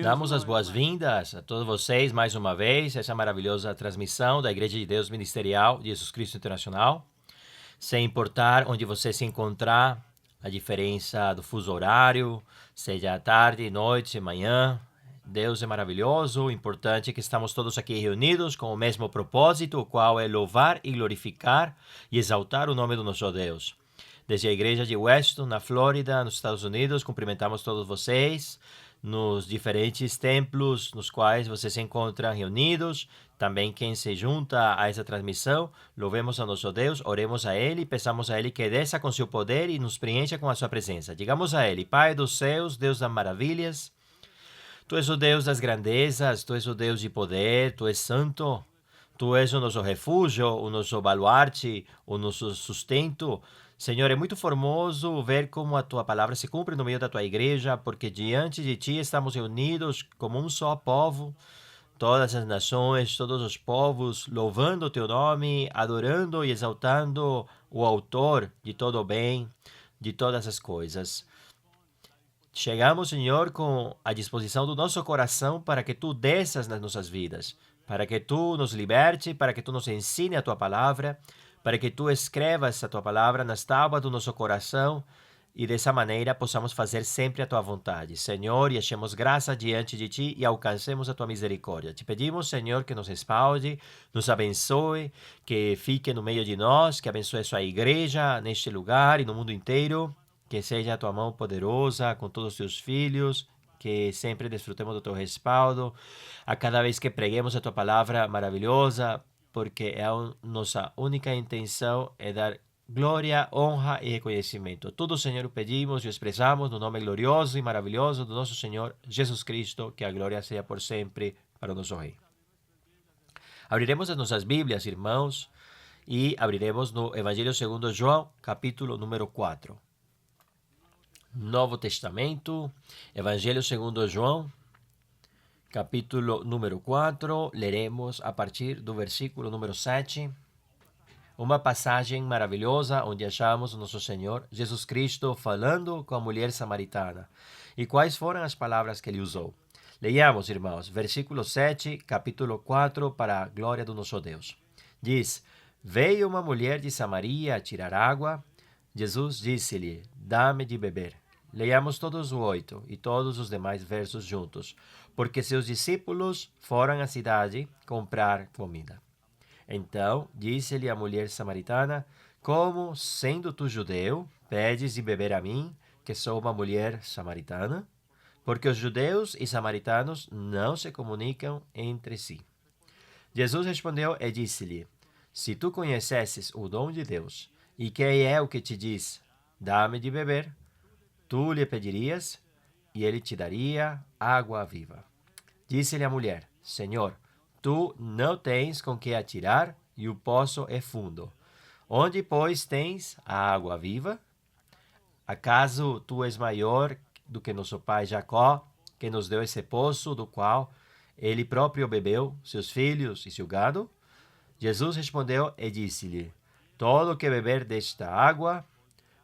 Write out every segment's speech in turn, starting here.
Damos as boas-vindas a todos vocês mais uma vez, essa maravilhosa transmissão da Igreja de Deus Ministerial de Jesus Cristo Internacional. Sem importar onde você se encontrar, a diferença do fuso horário, seja tarde, noite, manhã, Deus é maravilhoso. O importante é que estamos todos aqui reunidos com o mesmo propósito, o qual é louvar e glorificar e exaltar o nome do nosso Deus. Desde a Igreja de Weston, na Flórida, nos Estados Unidos, cumprimentamos todos vocês nos diferentes templos nos quais vocês se encontram reunidos. Também quem se junta a essa transmissão, louvemos a nosso Deus, oremos a Ele, peçamos a Ele que desça com seu poder e nos preencha com a sua presença. Digamos a Ele: Pai dos céus, Deus das maravilhas, Tu és o Deus das grandezas, Tu és o Deus de poder, Tu és santo, Tu és o nosso refúgio, o nosso baluarte, o nosso sustento. Senhor, é muito formoso ver como a Tua palavra se cumpre no meio da Tua igreja, porque diante de Ti estamos reunidos como um só povo, todas as nações, todos os povos, louvando o Teu nome, adorando e exaltando o Autor de todo o bem, de todas as coisas. Chegamos, Senhor, com a disposição do nosso coração para que Tu desças nas nossas vidas, para que Tu nos liberte, para que Tu nos ensine a Tua palavra, para que Tu escrevas a Tua palavra nas tábuas do nosso coração e dessa maneira possamos fazer sempre a Tua vontade. Senhor, e achemos graça diante de Ti e alcancemos a Tua misericórdia. Te pedimos, Senhor, que nos respalde, nos abençoe, que fique no meio de nós, que abençoe a Sua igreja neste lugar e no mundo inteiro. Que seja a Tua mão poderosa com todos os Teus filhos, que sempre desfrutemos do Teu respaldo, a cada vez que preguemos a Tua palavra maravilhosa, porque nossa única intenção é dar glória, honra e reconhecimento. Tudo, Senhor, o pedimos e o expressamos no nome glorioso e maravilhoso do nosso Senhor Jesus Cristo, que a glória seja por sempre para o nosso Rei. Abriremos as nossas Bíblias, irmãos, e abriremos no Evangelho segundo João, capítulo número 4. Novo Testamento, Evangelho segundo João, capítulo número 4, leremos a partir do versículo número 7, uma passagem maravilhosa onde achamos o nosso Senhor Jesus Cristo falando com a mulher samaritana. E quais foram as palavras que ele usou? Leiamos, irmãos, versículo 7, capítulo 4, para a glória do nosso Deus. Diz: Veio uma mulher de Samaria a tirar água. Jesus disse-lhe: Dá-me de beber. Leiamos todos o 8 e todos os demais versos juntos. Porque seus discípulos foram à cidade comprar comida. Então disse-lhe a mulher samaritana: Como, sendo tu judeu, pedes de beber a mim, que sou uma mulher samaritana? Porque os judeus e samaritanos não se comunicam entre si. Jesus respondeu e disse-lhe: Se tu conhecesses o dom de Deus, e quem é o que te diz: Dá-me de beber, tu lhe pedirias, e ele te daria água viva. Disse-lhe a mulher: Senhor, tu não tens com que atirar, e o poço é fundo. Onde, pois, tens a água viva? Acaso tu és maior do que nosso pai Jacó, que nos deu esse poço, do qual ele próprio bebeu, seus filhos e seu gado? Jesus respondeu e disse-lhe: Todo que beber desta água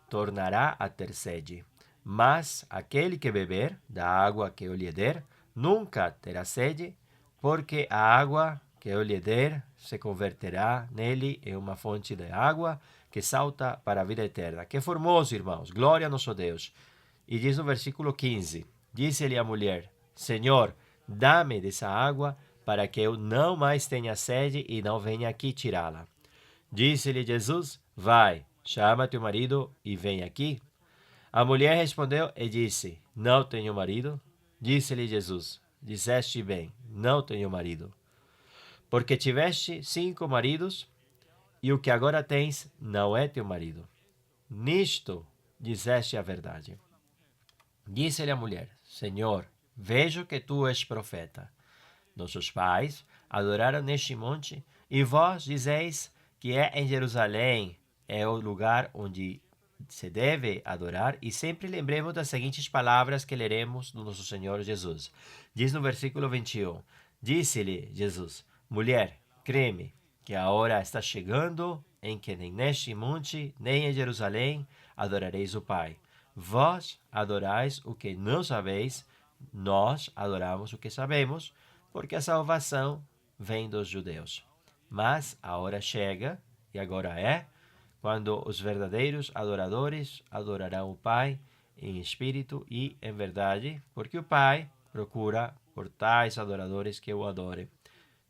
tornará a ter sede. Mas aquele que beber da água que eu lhe der, nunca terá sede, porque a água que eu lhe der se converterá nele em uma fonte de água que salta para a vida eterna. Que formoso, irmãos! Glória a nosso Deus! E diz no versículo 15, disse-lhe a mulher: Senhor, dá-me dessa água, para que eu não mais tenha sede e não venha aqui tirá-la. Disse-lhe Jesus: Vai, chama teu marido e vem aqui. A mulher respondeu e disse: Não tenho marido. Disse-lhe Jesus: Disseste bem, não tenho marido. Porque tiveste 5 maridos, e o que agora tens não é teu marido. Nisto disseste a verdade. Disse-lhe a mulher: Senhor, vejo que tu és profeta. Nossos pais adoraram neste monte, e vós dizeis que é em Jerusalém, é o lugar onde se deve adorar. E sempre lembremos das seguintes palavras que leremos do nosso Senhor Jesus. Diz no versículo 21, disse-lhe Jesus: Mulher, crê-me, que a hora está chegando em que nem neste monte, nem em Jerusalém adorareis o Pai. Vós adorais o que não sabeis, nós adoramos o que sabemos, porque a salvação vem dos judeus. Mas a hora chega, e agora é, quando os verdadeiros adoradores adorarão o Pai em espírito e em verdade, porque o Pai procura por tais adoradores que o adorem.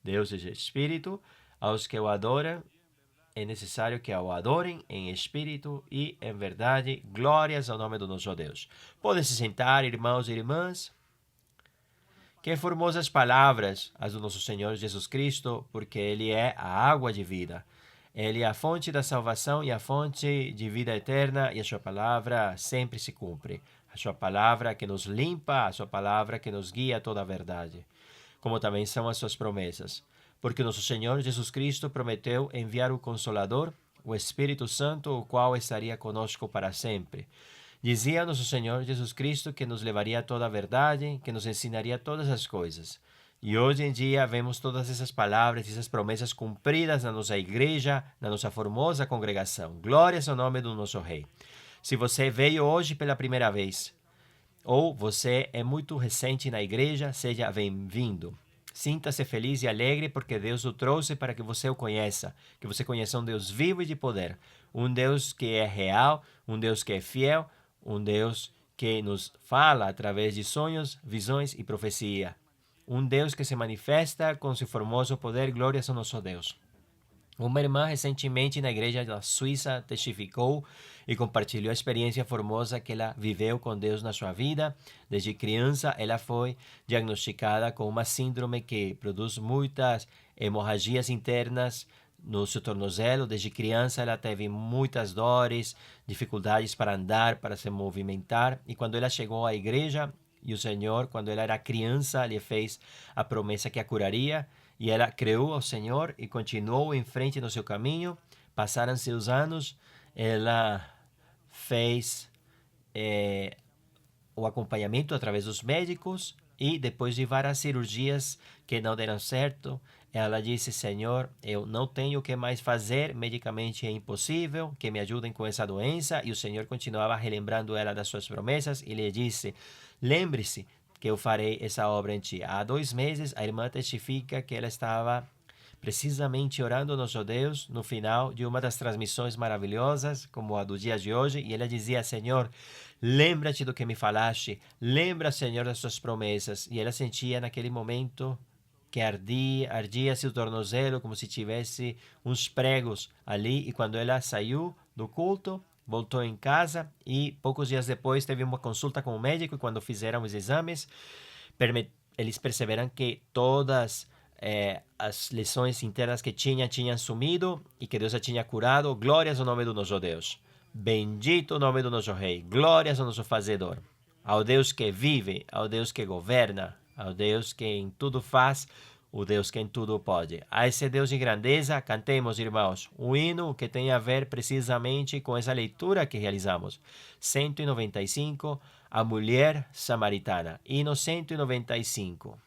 Deus é espírito, aos que o adoram é necessário que o adorem em espírito e em verdade. Glórias ao nome do nosso Deus. Podem se sentar, irmãos e irmãs. Que formosas palavras as do nosso Senhor Jesus Cristo, porque Ele é a água de vida. Ele é a fonte da salvação e a fonte de vida eterna, e a sua palavra sempre se cumpre. A sua palavra que nos limpa, a sua palavra que nos guia a toda a verdade. Como também são as suas promessas. Porque nosso Senhor Jesus Cristo prometeu enviar o Consolador, o Espírito Santo, o qual estaria conosco para sempre. Dizia nosso Senhor Jesus Cristo que nos levaria a toda a verdade, que nos ensinaria todas as coisas. E hoje em dia vemos todas essas palavras e essas promessas cumpridas na nossa igreja, na nossa formosa congregação. Glórias ao nome do nosso Rei. Se você veio hoje pela primeira vez, ou você é muito recente na igreja, seja bem-vindo. Sinta-se feliz e alegre porque Deus o trouxe para que você o conheça, que você conheça um Deus vivo e de poder, um Deus que é real, um Deus que é fiel, um Deus que nos fala através de sonhos, visões e profecia. Um Deus que se manifesta com seu formoso poder. Glórias ao nosso Deus. Uma irmã recentemente na igreja da Suíça testificou e compartilhou a experiência formosa que ela viveu com Deus na sua vida. Desde criança, ela foi diagnosticada com uma síndrome que produz muitas hemorragias internas no seu tornozelo. Desde criança, ela teve muitas dores, dificuldades para andar, para se movimentar. E quando ela chegou à igreja, e o Senhor, quando ela era criança, lhe fez a promessa que a curaria. E ela creu ao Senhor e continuou em frente no seu caminho. Passaram-se os anos, ela fez o acompanhamento através dos médicos e depois de várias cirurgias que não deram certo, ela disse: Senhor, eu não tenho o que mais fazer, medicamente é impossível, que me ajudem com essa doença. E o Senhor continuava relembrando ela das suas promessas e lhe disse: lembre-se que eu farei essa obra em ti. Há 2 meses, a irmã testifica que ela estava precisamente orando ao nosso Deus no final de uma das transmissões maravilhosas, como a do dia de hoje, e ela dizia: Senhor, lembra-te do que me falaste, lembra, Senhor, das suas promessas. E ela sentia naquele momento que ardia seu tornozelo como se tivesse uns pregos ali, e quando ela saiu do culto, voltou em casa e poucos dias depois teve uma consulta com o médico, e quando fizeram os exames, eles perceberam que todas as lesões internas que tinham sumido e que Deus a tinha curado. Glórias ao nome do nosso Deus. Bendito o nome do nosso Rei. Glórias ao nosso Fazedor. Ao Deus que vive, ao Deus que governa, ao Deus que em tudo faz, o Deus que em tudo pode. A esse Deus de grandeza, cantemos, irmãos, um hino que tem a ver precisamente com essa leitura que realizamos. 195, a mulher samaritana. Hino 195.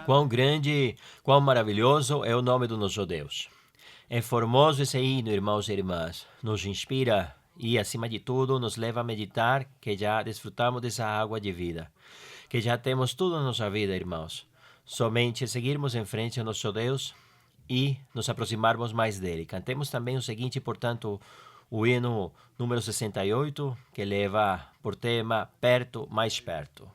Quão grande, quão maravilhoso é o nome do nosso Deus. É formoso esse hino, irmãos e irmãs. Nos inspira e, acima de tudo, nos leva a meditar que já desfrutamos dessa água de vida. Que já temos tudo na nossa vida, irmãos. Somente seguirmos em frente ao nosso Deus e nos aproximarmos mais dele. Cantemos também o seguinte, portanto, o hino número 68, que leva por tema Perto, Mais Perto.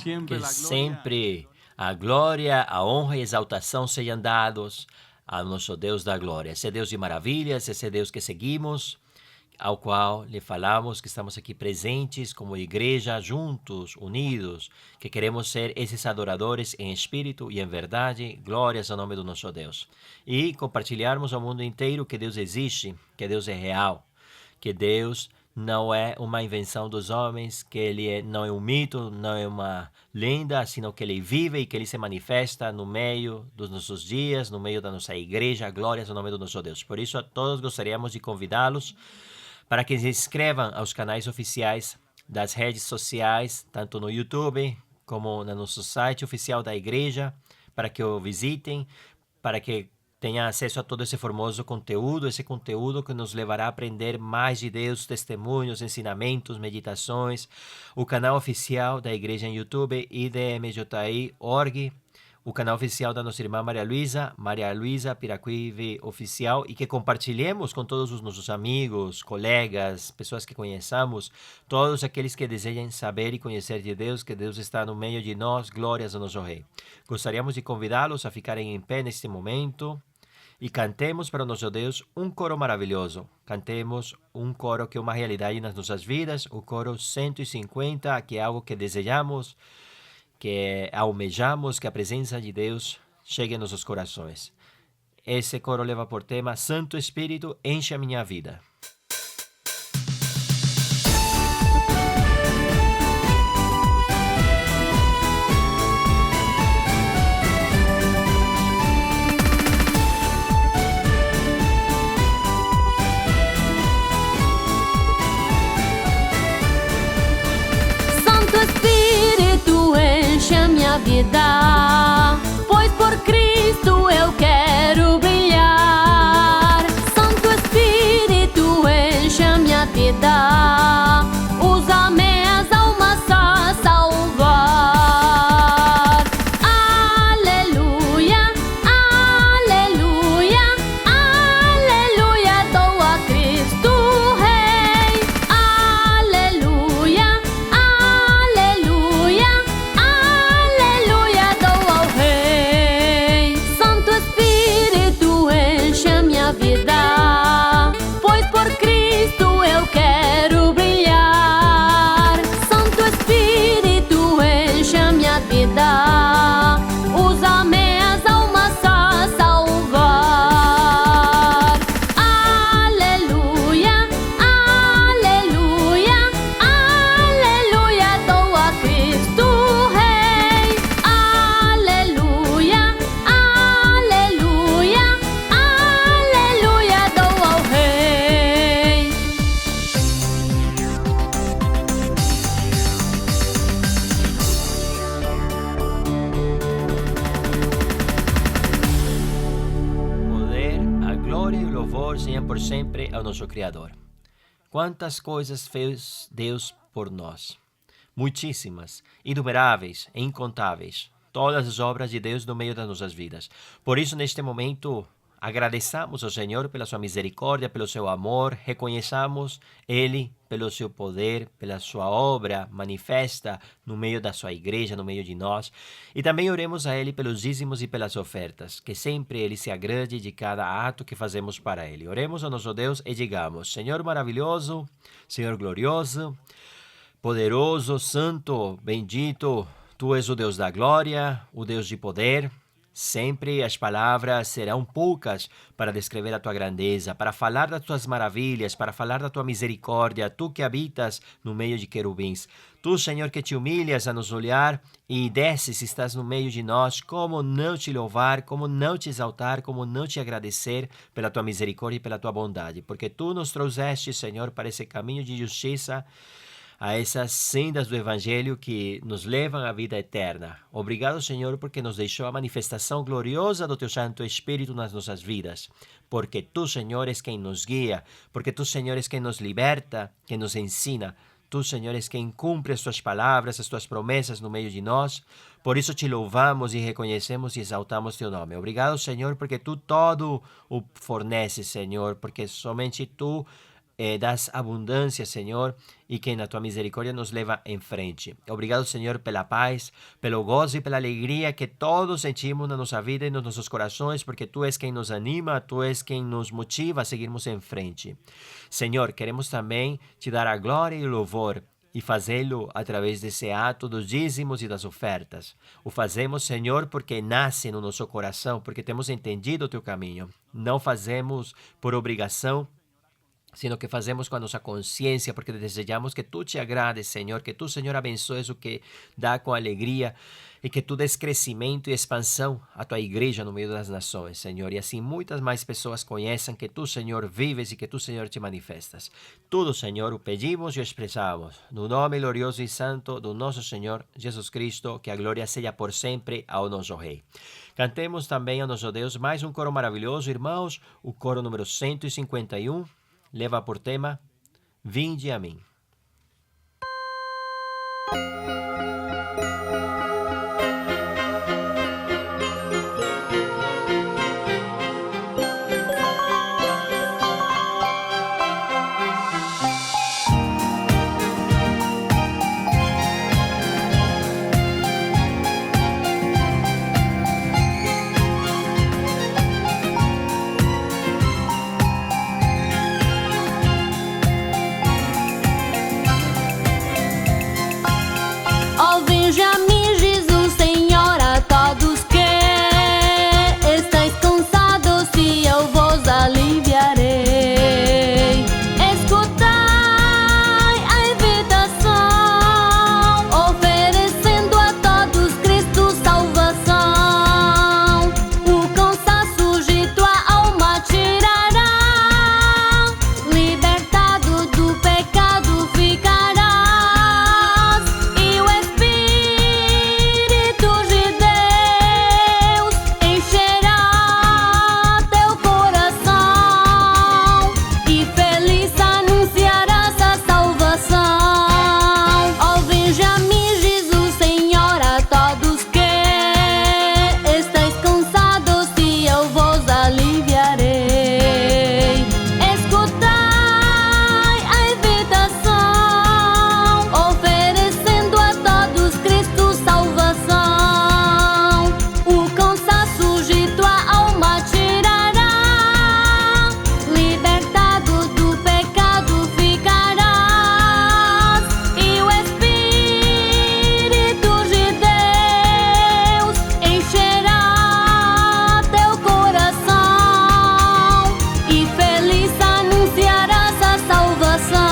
siempre Que la gloria sempre a glória, a honra e a exaltação sejam dados ao nosso Deus da glória. Esse Deus de maravilhas, esse Deus que seguimos, ao qual lhe falamos que estamos aqui presentes como igreja, juntos, unidos, que queremos ser esses adoradores em espírito e em verdade. Glórias ao nome do nosso Deus. E compartilharmos ao mundo inteiro que Deus existe, que Deus é real, que Deus não é uma invenção dos homens, que ele não é um mito, não é uma lenda, sino que ele vive e que ele se manifesta no meio dos nossos dias, no meio da nossa igreja. Glórias ao nome do nosso Deus. Por isso, a todos gostaríamos de convidá-los para que se inscrevam aos canais oficiais das redes sociais, tanto no YouTube como no nosso site oficial da igreja, para que o visitem, para que tenha acesso a todo esse formoso conteúdo, esse conteúdo que nos levará a aprender mais de Deus, testemunhos, ensinamentos, meditações. O canal oficial da igreja em YouTube, idmji.org. O canal oficial da nossa irmã Maria Luísa Piraquive Oficial, e que compartilhemos com todos os nossos amigos, colegas, pessoas que conheçamos, todos aqueles que desejem saber e conhecer de Deus, que Deus está no meio de nós, glórias ao nosso Rei. Gostaríamos de convidá-los a ficarem em pé neste momento e cantemos para o nosso Deus um coro maravilhoso. Cantemos um coro que é uma realidade nas nossas vidas, o coro 150, que é algo que desejamos, que almejamos que a presença de Deus chegue em nossos corações. Esse coro leva por tema: Santo Espírito, enche a minha vida. Santo Espírito, enche a minha vida, pois por Cristo eu quero brilhar. Santo Espírito, enche a minha vida, usa minhas almas a salvar. Aleluia, aleluia, aleluia, dou a Cristo Rei. Aleluia, aleluia, aleluia, dou ao Rei. Santo Espírito, enche a minha vida, pois por Cristo eu quero brilhar. Santo Espírito, enche a minha vida, usa minhas almas a salvar. Aleluia, aleluia, aleluia, dou a Cristo Rei. Aleluia, aleluia, aleluia, dou ao Rei. Poder, a glória e o louvor sejam por sempre ao nosso Criador. Quantas coisas fez Deus por nós? Muitíssimas, inumeráveis e incontáveis. Todas as obras de Deus no meio das nossas vidas. Por isso, neste momento, agradeçamos ao Senhor pela sua misericórdia, pelo seu amor, reconheçamos Ele pelo seu poder, pela sua obra manifesta no meio da sua igreja, no meio de nós. E também oremos a Ele pelos dízimos e pelas ofertas, que sempre Ele se agrade de cada ato que fazemos para Ele. Oremos ao nosso Deus e digamos: Senhor maravilhoso, Senhor glorioso, poderoso, santo, bendito, Tu és o Deus da glória, o Deus de poder. Sempre as palavras serão poucas para descrever a tua grandeza, para falar das tuas maravilhas, para falar da tua misericórdia, tu que habitas no meio de querubins. Tu, Senhor, que te humilhas a nos olhar e desces, estás no meio de nós. Como não te louvar, como não te exaltar, como não te agradecer pela tua misericórdia e pela tua bondade, porque tu nos trouxeste, Senhor, para esse caminho de justiça, a essas sendas do Evangelho que nos levam à vida eterna. Obrigado, Senhor, porque nos deixou a manifestação gloriosa do Teu Santo Espírito nas nossas vidas. Porque Tu, Senhor, és quem nos guia, porque Tu, Senhor, és quem nos liberta, quem nos ensina. Tu, Senhor, és quem cumpre as Tuas palavras, as Tuas promessas no meio de nós. Por isso te louvamos e reconhecemos e exaltamos Teu nome. Obrigado, Senhor, porque Tu todo o forneces, Senhor, porque somente Tu das abundância, Senhor, e que na Tua misericórdia nos leva em frente. Obrigado, Senhor, pela paz, pelo gozo e pela alegria que todos sentimos na nossa vida e nos nossos corações, porque Tu és quem nos anima, Tu és quem nos motiva a seguirmos em frente. Senhor, queremos também Te dar a glória e o louvor e fazê-lo através desse ato dos dízimos e das ofertas. O fazemos, Senhor, porque nasce no nosso coração, porque temos entendido o Teu caminho. Não fazemos por obrigação, sino que fazemos com a nossa consciência, porque desejamos que tu te agrades, Senhor, que tu, Senhor, abençoes o que dá com alegria e que tu des crescimento e expansão à tua igreja no meio das nações, Senhor, e assim muitas mais pessoas conheçam que tu, Senhor, vives e que tu, Senhor, te manifestas. Tudo, Senhor, o pedimos e o expressamos, no nome glorioso e santo do nosso Senhor Jesus Cristo, que a glória seja por sempre ao nosso Rei. Cantemos também ao nosso Deus mais um coro maravilhoso, irmãos, o coro número 151, leva por tema Vinde a mim. Oh, vinde a mim, Jesus, Senhor, a todos que estáis cansados, e eu vos aliviarei. Escutai a invitação, oferecendo a todos Cristo salvação. O cansaço de tua alma tirará, libertado do pecado ficarás. E o Espírito de Deus encherá teu coração, e feliz anunciarás a salvação. Oh, vinde a mim, Jesus, Senhor, a todos que estáis cansados, e eu vos aliviarei. Escutai a invitação, oferecendo a todos Cristo salvação. O cansaço de tua alma tirará, libertado do pecado ficarás. E o Espírito de Deus encherá teu coração, e feliz anunciarás a salvação.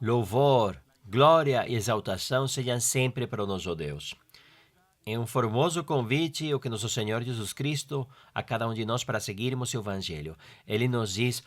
Louvor, glória e exaltação sejam sempre para o nosso Deus. É um formoso convite o que nosso Senhor Jesus Cristo a cada um de nós para seguirmos o Evangelho. Ele nos diz,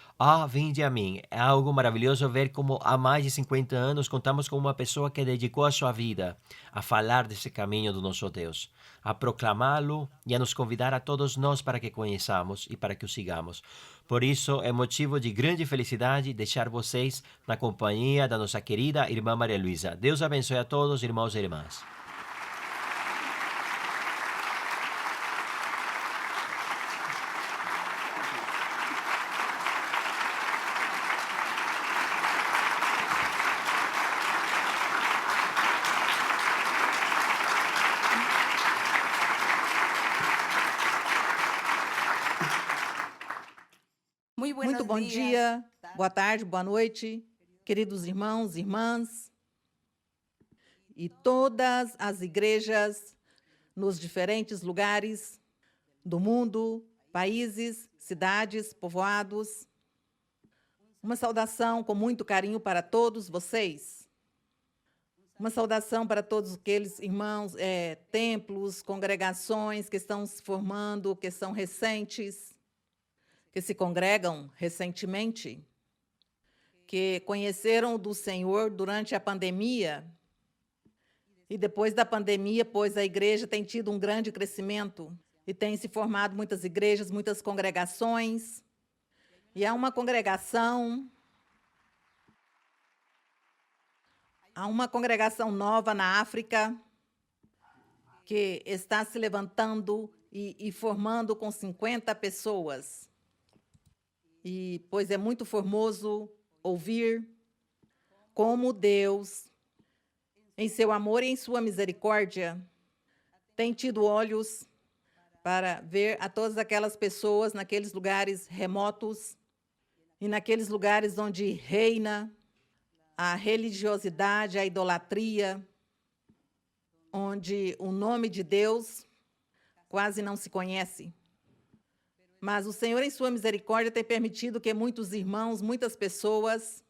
vinde a mim. É algo maravilhoso ver como há mais de 50 anos contamos com uma pessoa que dedicou a sua vida a falar desse caminho do nosso Deus, a proclamá-lo e a nos convidar a todos nós para que conheçamos e para que o sigamos. Por isso, é motivo de grande felicidade deixar vocês na companhia da nossa querida irmã Maria Luísa. Deus abençoe a todos, irmãos e irmãs. Muito bom dia, boa tarde, boa noite, queridos irmãos e irmãs, e todas as igrejas nos diferentes lugares do mundo, países, cidades, povoados. Uma saudação com muito carinho para todos vocês. Uma saudação para todos aqueles irmãos, templos, congregações que estão se formando, que são recentes, que se congregam recentemente, que conheceram do Senhor durante a pandemia, e depois da pandemia, pois a igreja tem tido um grande crescimento, e tem se formado muitas igrejas, muitas congregações, e há uma congregação nova na África, que está se levantando e formando com 50 pessoas. E, pois é muito formoso ouvir como Deus, em seu amor e em sua misericórdia, tem tido olhos para ver a todas aquelas pessoas naqueles lugares remotos e naqueles lugares onde reina a religiosidade, a idolatria, onde o nome de Deus quase não se conhece. Mas o Senhor, em sua misericórdia, tem permitido que muitos irmãos, muitas pessoas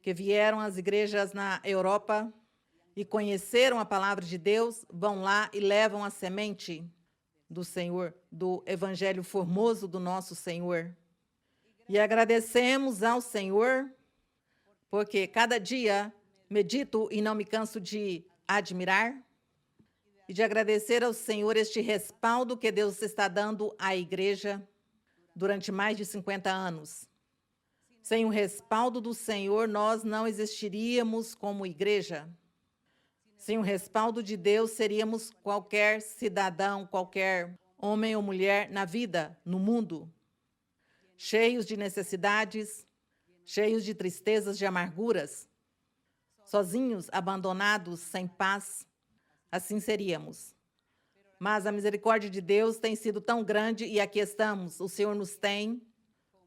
que vieram às igrejas na Europa e conheceram a palavra de Deus, vão lá e levam a semente do Senhor, do evangelho formoso do nosso Senhor. E agradecemos ao Senhor, porque cada dia medito e não me canso de admirar e de agradecer ao Senhor este respaldo que Deus está dando à igreja durante mais de 50 anos. Sem o respaldo do Senhor, nós não existiríamos como igreja. Sem o respaldo de Deus, seríamos qualquer cidadão, qualquer homem ou mulher na vida, no mundo, cheios de necessidades, cheios de tristezas, de amarguras, sozinhos, abandonados, sem paz. Assim seríamos. Mas a misericórdia de Deus tem sido tão grande e aqui estamos. O Senhor nos tem,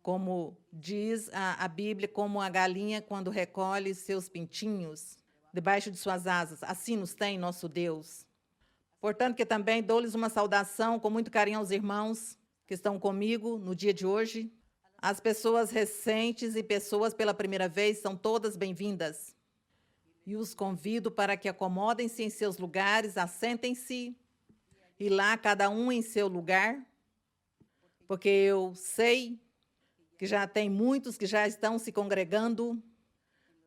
como diz a Bíblia, como a galinha quando recolhe seus pintinhos debaixo de suas asas. Assim nos tem nosso Deus. Portanto, que também dou-lhes uma saudação com muito carinho aos irmãos que estão comigo no dia de hoje. As pessoas recentes e pessoas pela primeira vez são todas bem-vindas. E os convido para que acomodem-se em seus lugares, assentem-se, e lá cada um em seu lugar, porque eu sei que já tem muitos que já estão se congregando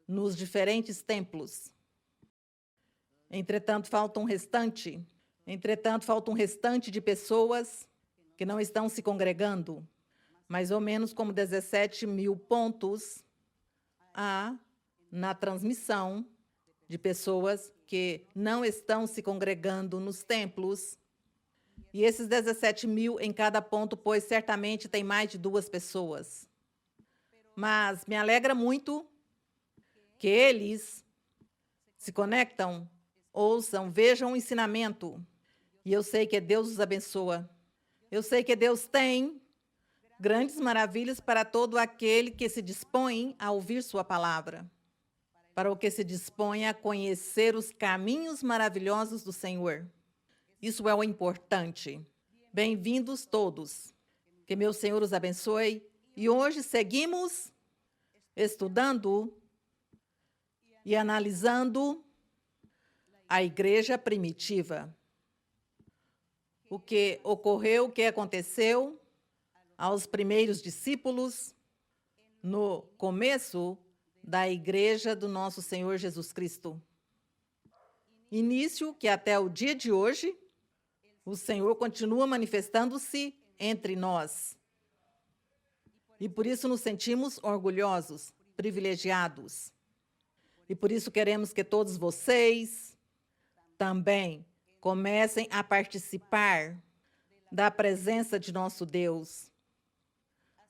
nos diferentes templos. Entretanto, falta um restante de pessoas que não estão se congregando, mais ou menos como 17 mil pontos há na transmissão de pessoas que não estão se congregando nos templos. E esses 17 mil em cada ponto, pois certamente tem mais de 2 pessoas. Mas me alegra muito que eles se conectam, ouçam, vejam o ensinamento. E eu sei que Deus os abençoa. Eu sei que Deus tem grandes maravilhas para todo aquele que se dispõe a ouvir sua palavra, para o que se dispõe a conhecer os caminhos maravilhosos do Senhor. Isso é o importante. Bem-vindos todos. Que meu Senhor os abençoe. E hoje seguimos estudando e analisando a igreja primitiva. O que ocorreu, o que aconteceu aos primeiros discípulos no começo da igreja do nosso Senhor Jesus Cristo. Início que até o dia de hoje o Senhor continua manifestando-se entre nós. E por isso nos sentimos orgulhosos, privilegiados. E por isso queremos que todos vocês também comecem a participar da presença de nosso Deus.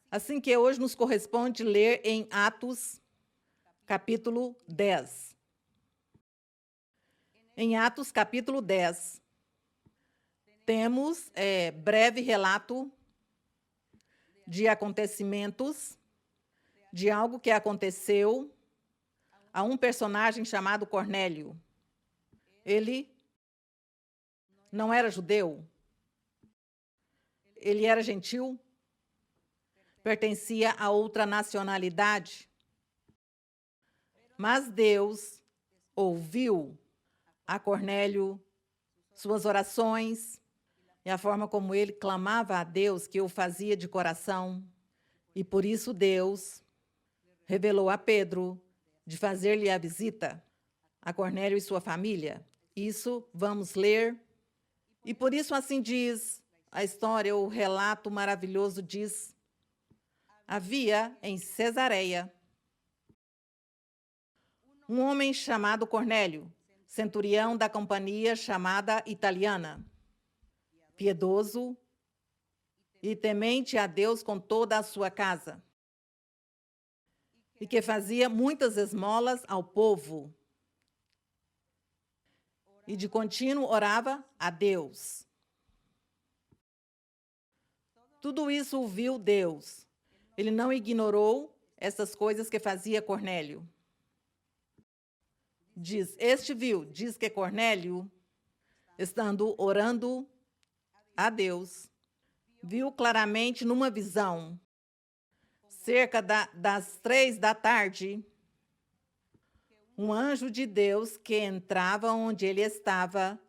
Assim que hoje nos corresponde ler em Atos, capítulo 10. Em Atos, capítulo 10, temos breve relato de acontecimentos, de algo que aconteceu a um personagem chamado Cornélio. Ele não era judeu, ele era gentil, pertencia a outra nacionalidade, mas Deus ouviu a Cornélio, suas orações e a forma como ele clamava a Deus, que o fazia de coração. E por isso Deus revelou a Pedro de fazer-lhe a visita a Cornélio e sua família. Isso vamos ler. E por isso assim diz a história, o relato maravilhoso diz: havia em Cesareia um homem chamado Cornélio, centurião da companhia chamada Italiana, piedoso e temente a Deus com toda a sua casa, e que fazia muitas esmolas ao povo, e de contínuo orava a Deus. Tudo isso ouviu Deus. Ele não ignorou essas coisas que fazia Cornélio. diz que Cornélio, estando orando a Deus, viu claramente numa visão, cerca das 3 da tarde, um anjo de Deus que entrava onde ele estava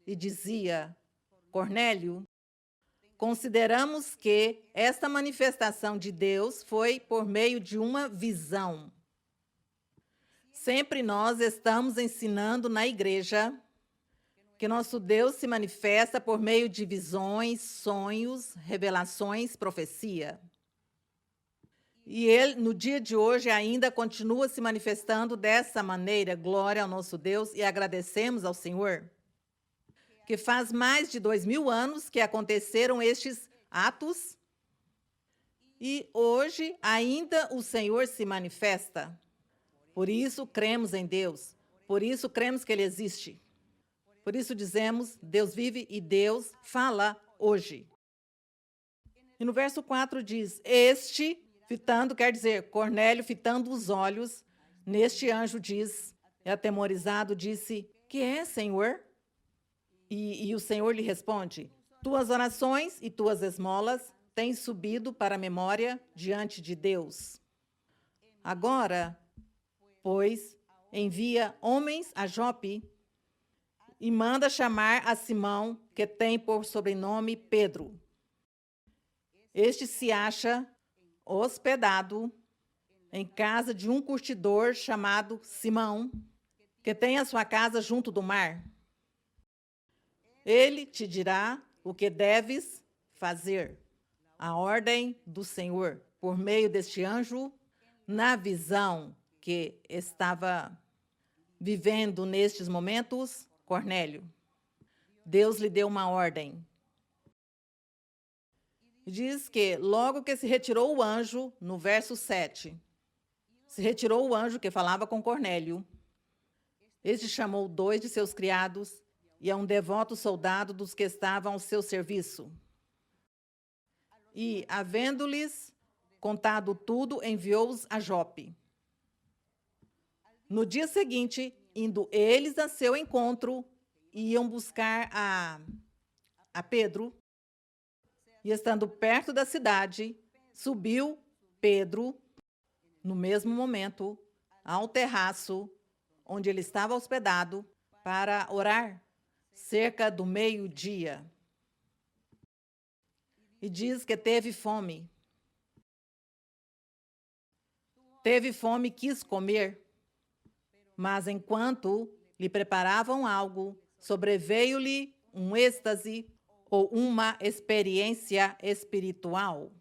e dizia: Cornélio, consideramos que esta manifestação de Deus foi por meio de uma visão. Sempre nós estamos ensinando na igreja que nosso Deus se manifesta por meio de visões, sonhos, revelações, profecia. E ele, no dia de hoje, ainda continua se manifestando dessa maneira. Glória ao nosso Deus, e agradecemos ao Senhor, que faz mais de 2000 anos que aconteceram estes atos, e hoje ainda o Senhor se manifesta. Por isso cremos em Deus, por isso cremos que Ele existe. Por isso dizemos, Deus vive e Deus fala hoje. E no verso 4 diz, fitando, quer dizer, Cornélio fitando os olhos, neste anjo diz, e atemorizado disse, que é, Senhor? E o Senhor lhe responde, tuas orações e tuas esmolas têm subido para a memória diante de Deus. Agora, pois, envia homens a Jope e manda chamar a Simão, que tem por sobrenome Pedro. Este se acha hospedado em casa de um curtidor chamado Simão, que tem a sua casa junto do mar. Ele te dirá o que deves fazer. A ordem do Senhor, por meio deste anjo, na visão que estava vivendo nestes momentos, Cornélio. Deus lhe deu uma ordem. Diz que logo que se retirou o anjo, no verso 7, se retirou o anjo que falava com Cornélio. Este chamou 2 de seus criados e a um devoto soldado dos que estavam ao seu serviço. E, havendo-lhes contado tudo, enviou-os a Jope. No dia seguinte, indo eles a seu encontro, iam buscar a Pedro, e estando perto da cidade, subiu Pedro, no mesmo momento, ao terraço onde ele estava hospedado, para orar, cerca do meio-dia. E diz que teve fome. Teve fome e quis comer, mas enquanto lhe preparavam algo, sobreveio-lhe um êxtase ou uma experiência espiritual.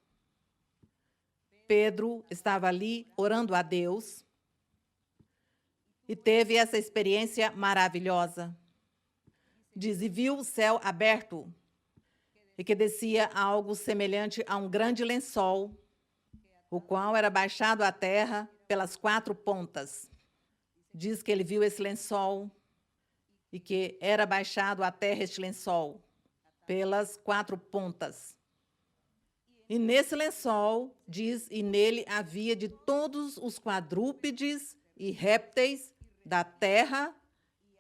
Pedro estava ali orando a Deus e teve essa experiência maravilhosa. Diz, e viu o céu aberto e que descia algo semelhante a um grande lençol, o qual era baixado à terra pelas 4 pontas. Diz que ele viu esse lençol e que era baixado à terra este lençol pelas 4 pontas. E nesse lençol, diz, e nele havia de todos os quadrúpedes e répteis da terra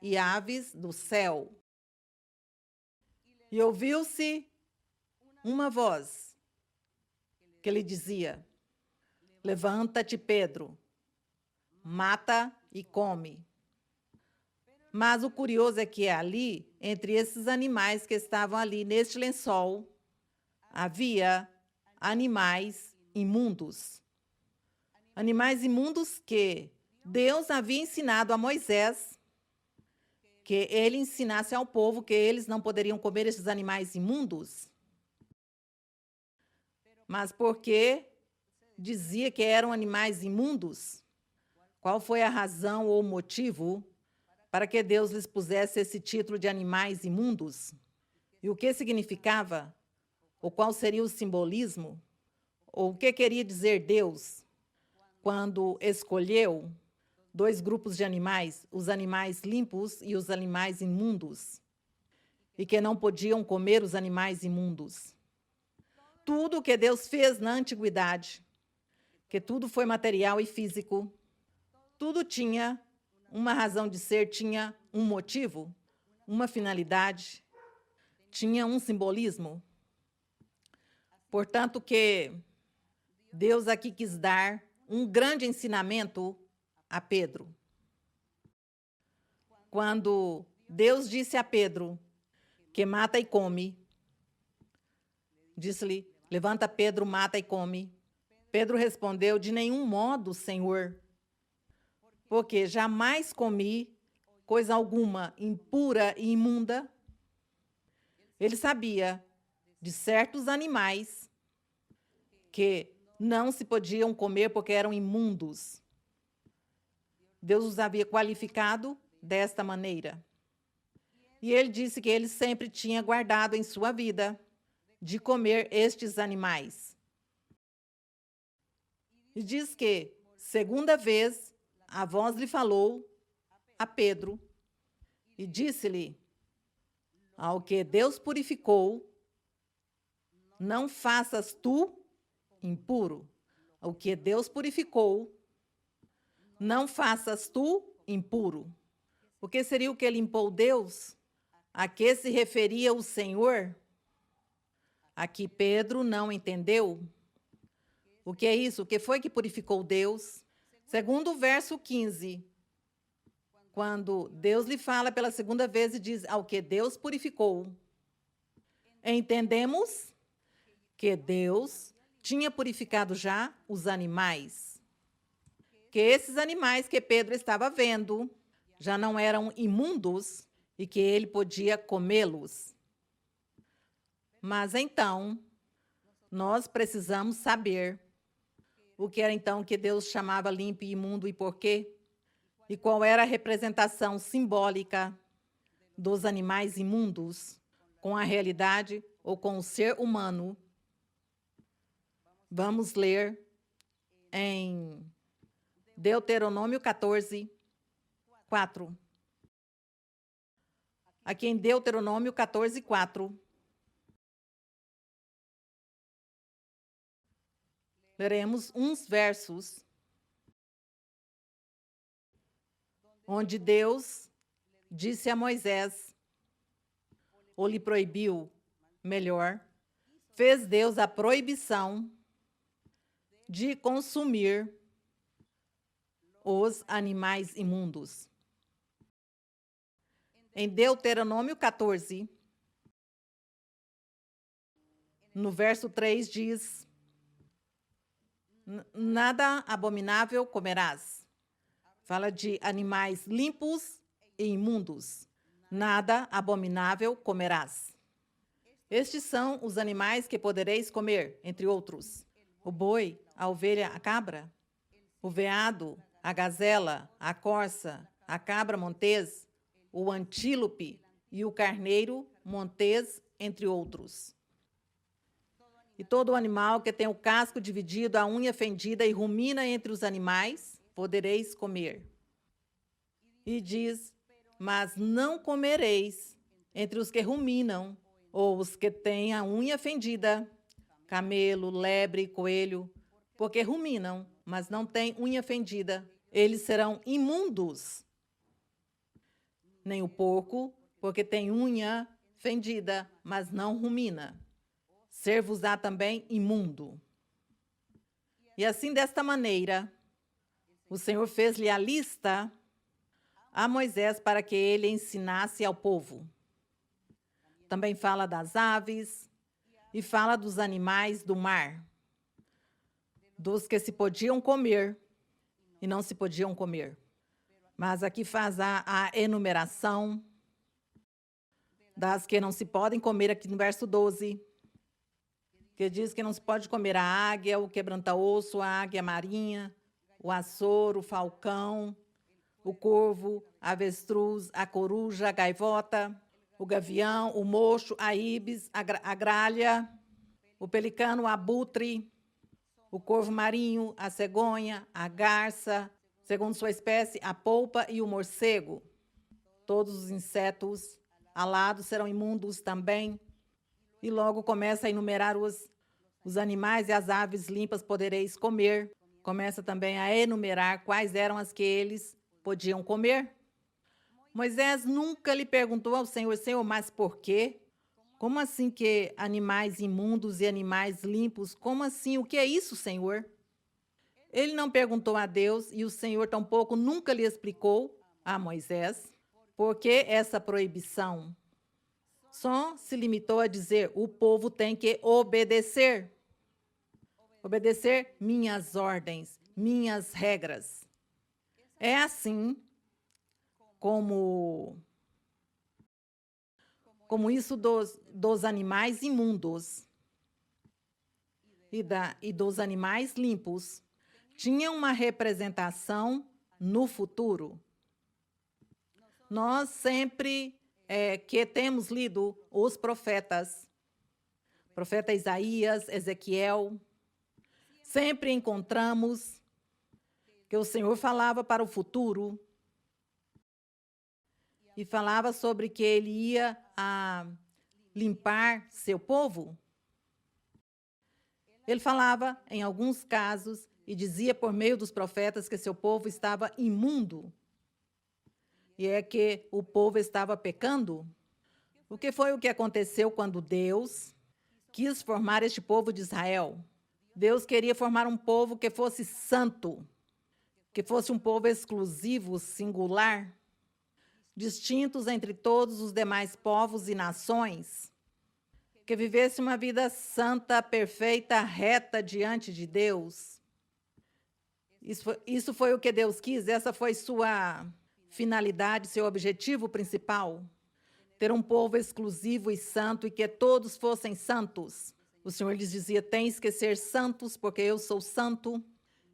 e aves do céu. E ouviu-se uma voz que lhe dizia, levanta-te, Pedro, mata e come. Mas o curioso é que ali, entre esses animais que estavam ali neste lençol, havia animais imundos. Animais imundos que Deus havia ensinado a Moisés, que ele ensinasse ao povo que eles não poderiam comer esses animais imundos. Mas porque dizia que eram animais imundos, qual foi a razão ou motivo para que Deus lhes pusesse esse título de animais imundos? E o que significava? Ou qual seria o simbolismo? Ou o que queria dizer Deus quando escolheu 2 grupos de animais, os animais limpos e os animais imundos, e que não podiam comer os animais imundos? Tudo o que Deus fez na antiguidade, que tudo foi material e físico, tudo tinha uma razão de ser, tinha um motivo, uma finalidade, tinha um simbolismo. Portanto, que Deus aqui quis dar um grande ensinamento a Pedro. Quando Deus disse a Pedro que mata e come, disse-lhe, levanta Pedro, mata e come. Pedro respondeu, de nenhum modo, Senhor, porque jamais comi coisa alguma impura e imunda. Ele sabia de certos animais que não se podiam comer porque eram imundos. Deus os havia qualificado desta maneira. E ele disse que ele sempre tinha guardado em sua vida de comer estes animais. E diz que, segunda vez, a voz lhe falou a Pedro e disse-lhe, ao que Deus purificou, não faças tu impuro. O que Deus purificou, não faças tu impuro. O que seria o que limpou Deus? A que se referia o Senhor? Aqui Pedro não entendeu. O que é isso? O que foi que purificou Deus? Segundo o verso 15, quando Deus lhe fala pela segunda vez e diz ao que Deus purificou, entendemos que Deus tinha purificado já os animais. Que esses animais que Pedro estava vendo já não eram imundos e que ele podia comê-los. Mas então, nós precisamos saber o que era então que Deus chamava limpo e imundo e por quê? E qual era a representação simbólica dos animais imundos com a realidade ou com o ser humano. Vamos ler em Deuteronômio 14, 4. Aqui em Deuteronômio 14, 4. Leremos uns versos onde Deus disse a Moisés, ou lhe proibiu, melhor, fez Deus a proibição de consumir os animais imundos. Em Deuteronômio 14, no verso 3 diz, nada abominável comerás. Fala de animais limpos e imundos. Nada abominável comerás. Estes são os animais que podereis comer, entre outros: o boi, a ovelha, a cabra, o veado, a gazela, a corça, a cabra montês, o antílope e o carneiro montês, entre outros. E todo animal que tem o casco dividido, a unha fendida e rumina entre os animais, podereis comer. E diz, mas não comereis entre os que ruminam, ou os que têm a unha fendida, camelo, lebre, coelho, porque ruminam, mas não têm unha fendida. Eles serão imundos. Nem o porco, porque tem unha fendida, mas não rumina. Ser-vos-á também imundo. E assim, desta maneira, o Senhor fez-lhe a lista a Moisés para que ele ensinasse ao povo. Também fala das aves e fala dos animais do mar, dos que se podiam comer e não se podiam comer. Mas aqui faz a enumeração das que não se podem comer, aqui no verso 12, que diz que não se pode comer a águia, o quebranta-osso, a águia marinha, o açor, o falcão, o corvo, a avestruz, a coruja, a gaivota, o gavião, o mocho, a ibis, a gralha, o pelicano, o abutre, o corvo marinho, a cegonha, a garça, segundo sua espécie, a polpa e o morcego. Todos os insetos alados serão imundos também. E logo começa a enumerar os animais e as aves limpas podereis comer. Começa também a enumerar quais eram as que eles podiam comer. Moisés nunca lhe perguntou ao Senhor: Senhor, mas por quê? Como assim que animais imundos e animais limpos? Como assim? O que é isso, Senhor? Ele não perguntou a Deus e o Senhor tampouco nunca lhe explicou a Moisés por que essa proibição. Só se limitou a dizer: o povo tem que obedecer. Obedecer minhas ordens, minhas regras. É assim como isso dos animais imundos e dos animais limpos tinha uma representação no futuro. Nós sempre que temos lido os profeta Isaías, Ezequiel, sempre encontramos que o Senhor falava para o futuro e falava sobre que ele ia limpar seu povo. Ele falava, em alguns casos, e dizia por meio dos profetas que seu povo estava imundo. E é que o povo estava pecando. O que foi o que aconteceu quando Deus quis formar este povo de Israel? Deus queria formar um povo que fosse santo, que fosse um povo exclusivo, singular, distintos entre todos os demais povos e nações, que vivesse uma vida santa, perfeita, reta diante de Deus. Isso foi o que Deus quis, essa foi sua finalidade, seu objetivo principal. Ter um povo exclusivo e santo e que todos fossem santos. O Senhor lhes dizia: tens que ser santos, porque eu sou santo,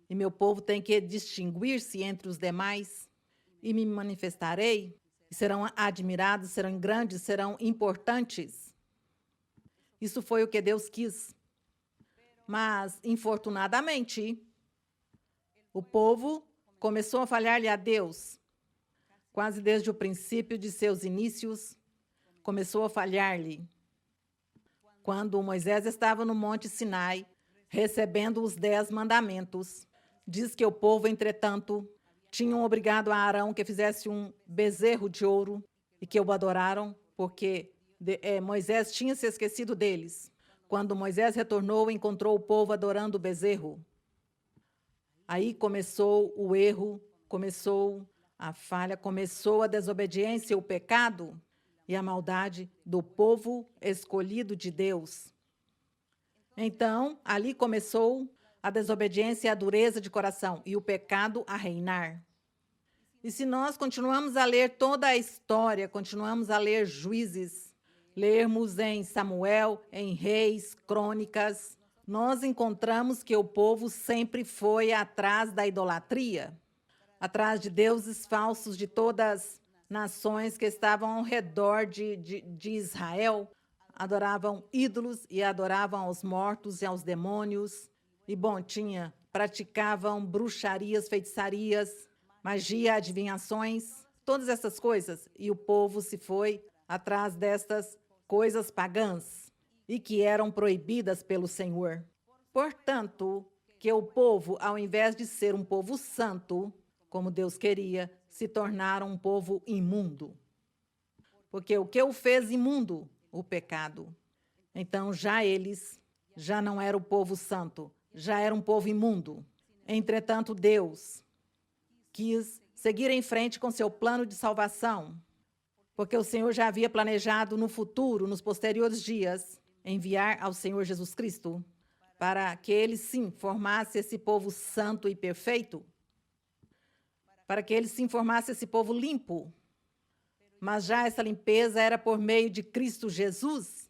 e meu povo tem que distinguir-se entre os demais, e me manifestarei, e serão admirados, serão grandes, serão importantes. Isso foi o que Deus quis. Mas, infortunadamente, o povo começou a falhar-lhe a Deus. Quase desde o princípio de seus inícios, começou a falhar-lhe. Quando Moisés estava no Monte Sinai, recebendo os 10 mandamentos, diz que o povo, entretanto, tinham obrigado a Arão que fizesse um bezerro de ouro e que o adoraram, porque Moisés tinha se esquecido deles. Quando Moisés retornou, encontrou o povo adorando o bezerro. Aí começou o erro, começou a falha, começou a desobediência, o pecado e a maldade do povo escolhido de Deus. Então, ali começou a desobediência e a dureza de coração e o pecado a reinar. E se nós continuamos a ler toda a história, continuamos a ler Juízes, lermos em Samuel, em Reis, Crônicas, nós encontramos que o povo sempre foi atrás da idolatria, atrás de deuses falsos de todas as nações que estavam ao redor de Israel, adoravam ídolos e adoravam aos mortos e aos demônios. E, praticavam bruxarias, feitiçarias, magia, adivinhações, todas essas coisas. E o povo se foi atrás destas coisas pagãs e que eram proibidas pelo Senhor. Portanto, que o povo, ao invés de ser um povo santo, como Deus queria, se tornaram um povo imundo. Porque o que o fez imundo? O pecado. Então, eles já não eram o povo santo, já era um povo imundo. Entretanto, Deus quis seguir em frente com seu plano de salvação, porque o Senhor já havia planejado no futuro, nos posteriores dias, enviar ao Senhor Jesus Cristo, para que ele, sim, formasse esse povo santo e perfeito, para que ele, sim, formasse esse povo limpo. Mas já essa limpeza era por meio de Cristo Jesus,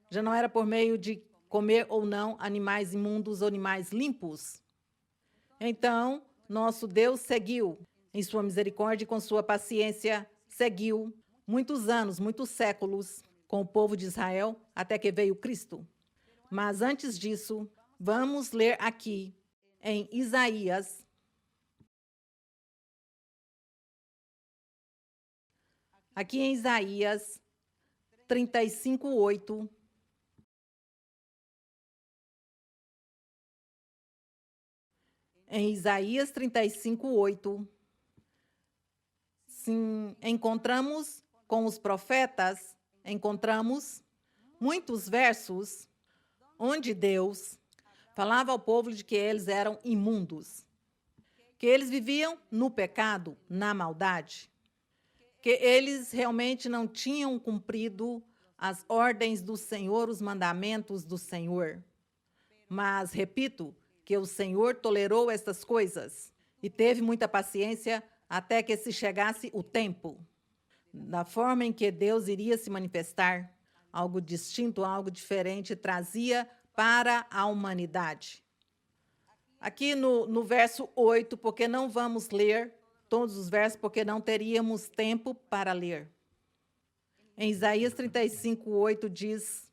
já não era por meio de comer ou não animais imundos ou animais limpos. Então, nosso Deus seguiu, em sua misericórdia e com sua paciência, seguiu muitos anos, muitos séculos, com o povo de Israel, até que veio Cristo. Mas antes disso, vamos ler aqui, em Isaías, aqui em Isaías 35:8, em Isaías 35:8, Sim, encontramos com os profetas, encontramos muitos versos onde Deus falava ao povo de que eles eram imundos, que eles viviam no pecado, na maldade, que eles realmente não tinham cumprido as ordens do Senhor, os mandamentos do Senhor. Mas, repito, que o Senhor tolerou estas coisas e teve muita paciência até que se chegasse o tempo, da forma em que Deus iria se manifestar, algo distinto, algo diferente, trazia para a humanidade. Aqui no verso 8, porque não vamos ler todos os versos, porque não teríamos tempo para ler. Em Isaías 35, 8 diz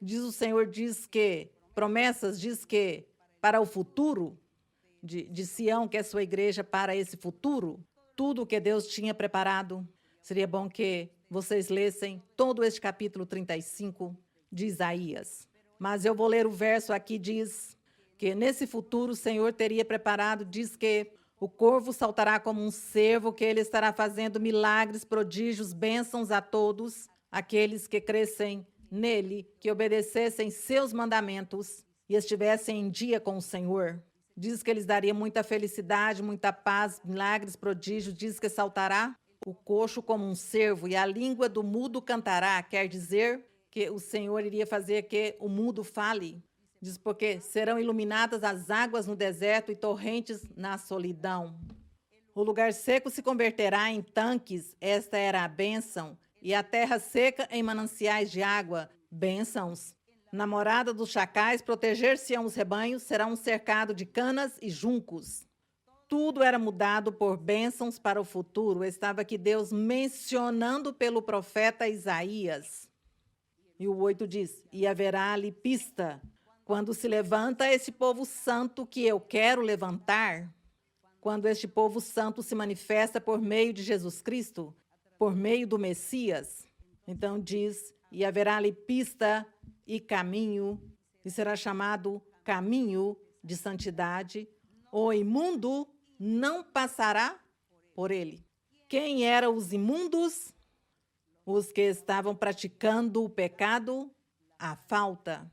o Senhor, diz que, promessas, diz que para o futuro de Sião, que é sua igreja, para esse futuro, tudo o que Deus tinha preparado. Seria bom que vocês lessem todo este capítulo 35 de Isaías. Mas eu vou ler o verso aqui, diz que nesse futuro o Senhor teria preparado, diz que o corvo saltará como um cervo, que ele estará fazendo milagres, prodígios, bênçãos a todos aqueles que crescem nele, que obedecessem seus mandamentos e estivessem em dia com o Senhor. Diz que eles daria muita felicidade, muita paz, milagres, prodígios. Diz que saltará o coxo como um cervo e a língua do mudo cantará. Quer dizer que o Senhor iria fazer que o mudo fale. Diz porque serão iluminadas as águas no deserto e torrentes na solidão. O lugar seco se converterá em tanques, esta era a bênção, e a terra seca em mananciais de água, bênçãos. Na morada dos chacais, proteger-se-ão os rebanhos, será um cercado de canas e juncos. Tudo era mudado por bênçãos para o futuro. Estava aqui Deus mencionando pelo profeta Isaías. E o 8 diz, e haverá ali pista, quando se levanta esse povo santo que eu quero levantar, quando este povo santo se manifesta por meio de Jesus Cristo, por meio do Messias. Então diz, e haverá ali pista e caminho, e será chamado caminho de santidade. O imundo não passará por ele. Quem eram os imundos? Os que estavam praticando o pecado, a falta.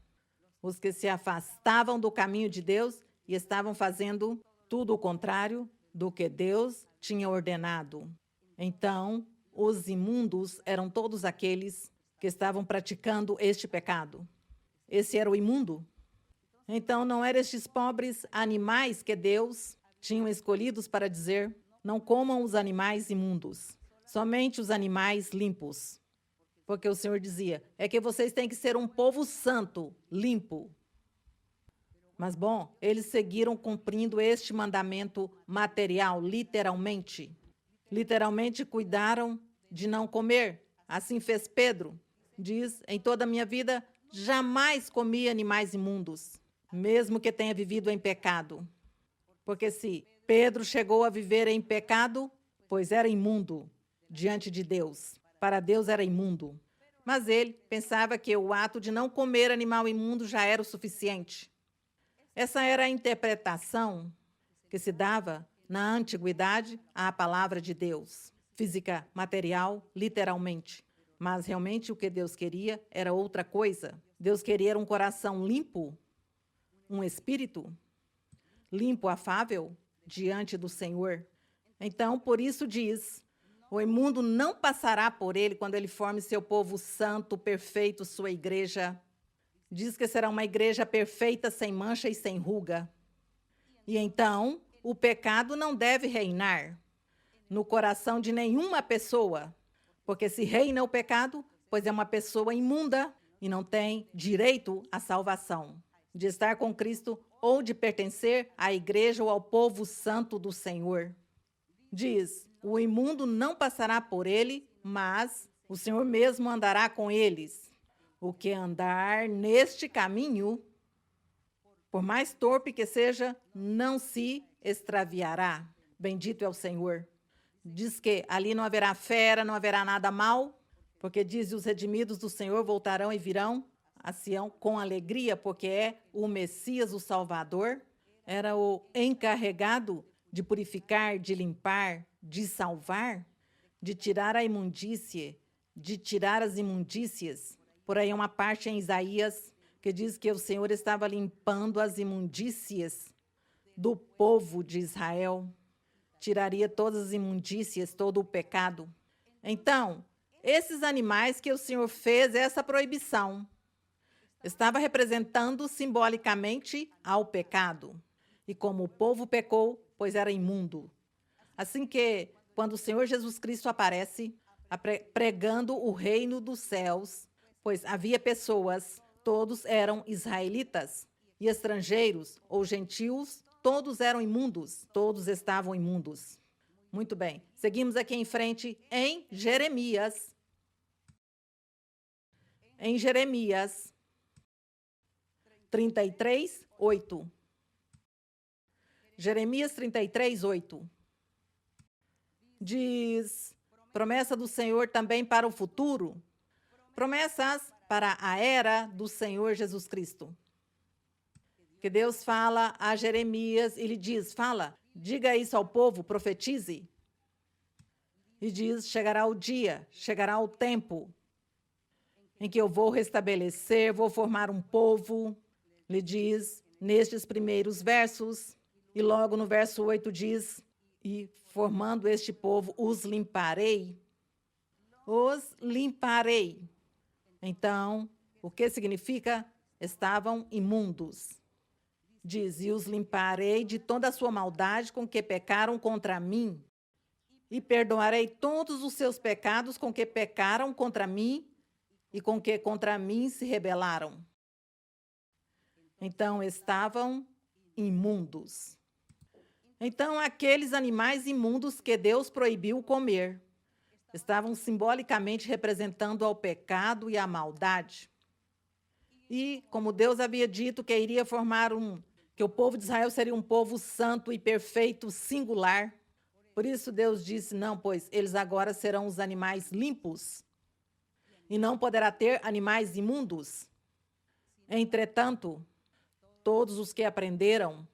Os que se afastavam do caminho de Deus e estavam fazendo tudo o contrário do que Deus tinha ordenado. Então, os imundos eram todos aqueles que estavam praticando este pecado. Esse era o imundo. Então, não eram estes pobres animais que Deus tinha escolhidos para dizer, não comam os animais imundos, somente os animais limpos. Porque o Senhor dizia, é que vocês têm que ser um povo santo, limpo. Mas, bom, eles seguiram cumprindo este mandamento material, literalmente. Literalmente cuidaram de não comer. Assim fez Pedro. Diz, em toda a minha vida, jamais comi animais imundos, mesmo que tenha vivido em pecado. Porque se Pedro chegou a viver em pecado, pois era imundo diante de Deus. Para Deus era imundo. Mas ele pensava que o ato de não comer animal imundo já era o suficiente. Essa era a interpretação que se dava na antiguidade à palavra de Deus. Física, material, literalmente. Mas realmente o que Deus queria era outra coisa. Deus queria um coração limpo, um espírito limpo, afável, diante do Senhor. Então, por isso diz, o imundo não passará por ele quando ele forme seu povo santo, perfeito, sua igreja. Diz que será uma igreja perfeita, sem mancha e sem ruga. E então, o pecado não deve reinar no coração de nenhuma pessoa, porque se reina o pecado, pois é uma pessoa imunda e não tem direito à salvação, de estar com Cristo ou de pertencer à igreja ou ao povo santo do Senhor. Diz, o imundo não passará por ele, mas o Senhor mesmo andará com eles. O que andar neste caminho, por mais torpe que seja, não se extraviará. Bendito é o Senhor. Diz que ali não haverá fera, não haverá nada mal, porque diz, os redimidos do Senhor voltarão e virão a Sião com alegria, porque é o Messias, o Salvador, era o encarregado de purificar, de limpar, de salvar, de tirar a imundície, de tirar as imundícias. Por aí uma parte em Isaías que diz que o Senhor estava limpando as imundícias do povo de Israel, tiraria todas as imundícias, todo o pecado. Então, esses animais que o Senhor fez essa proibição, estava representando simbolicamente ao pecado. E como o povo pecou, pois era imundo. Assim que, quando o Senhor Jesus Cristo aparece, pregando o reino dos céus, pois havia pessoas, todos eram israelitas, e estrangeiros ou gentios, todos eram imundos, todos estavam imundos. Muito bem, seguimos aqui em frente em Jeremias. Em Jeremias 33, 8. Jeremias 33, 8. Diz, promessa do Senhor também para o futuro, promessas para a era do Senhor Jesus Cristo. Que Deus fala a Jeremias e lhe diz, fala, diga isso ao povo, profetize. E diz, chegará o dia, chegará o tempo em que eu vou restabelecer, vou formar um povo, lhe diz nestes primeiros versos. E logo no verso 8 diz, e formando este povo, os limparei. Os limparei. Então, o que significa? Estavam imundos. Diz, e os limparei de toda a sua maldade com que pecaram contra mim, e perdoarei todos os seus pecados com que pecaram contra mim e com que contra mim se rebelaram. Então, estavam imundos. Então, aqueles animais imundos que Deus proibiu comer estavam simbolicamente representando ao pecado e à maldade. E, como Deus havia dito que iria formar que o povo de Israel seria um povo santo e perfeito, singular, por isso Deus disse, não, pois eles agora serão os animais limpos e não poderá ter animais imundos. Entretanto, todos os que aprenderam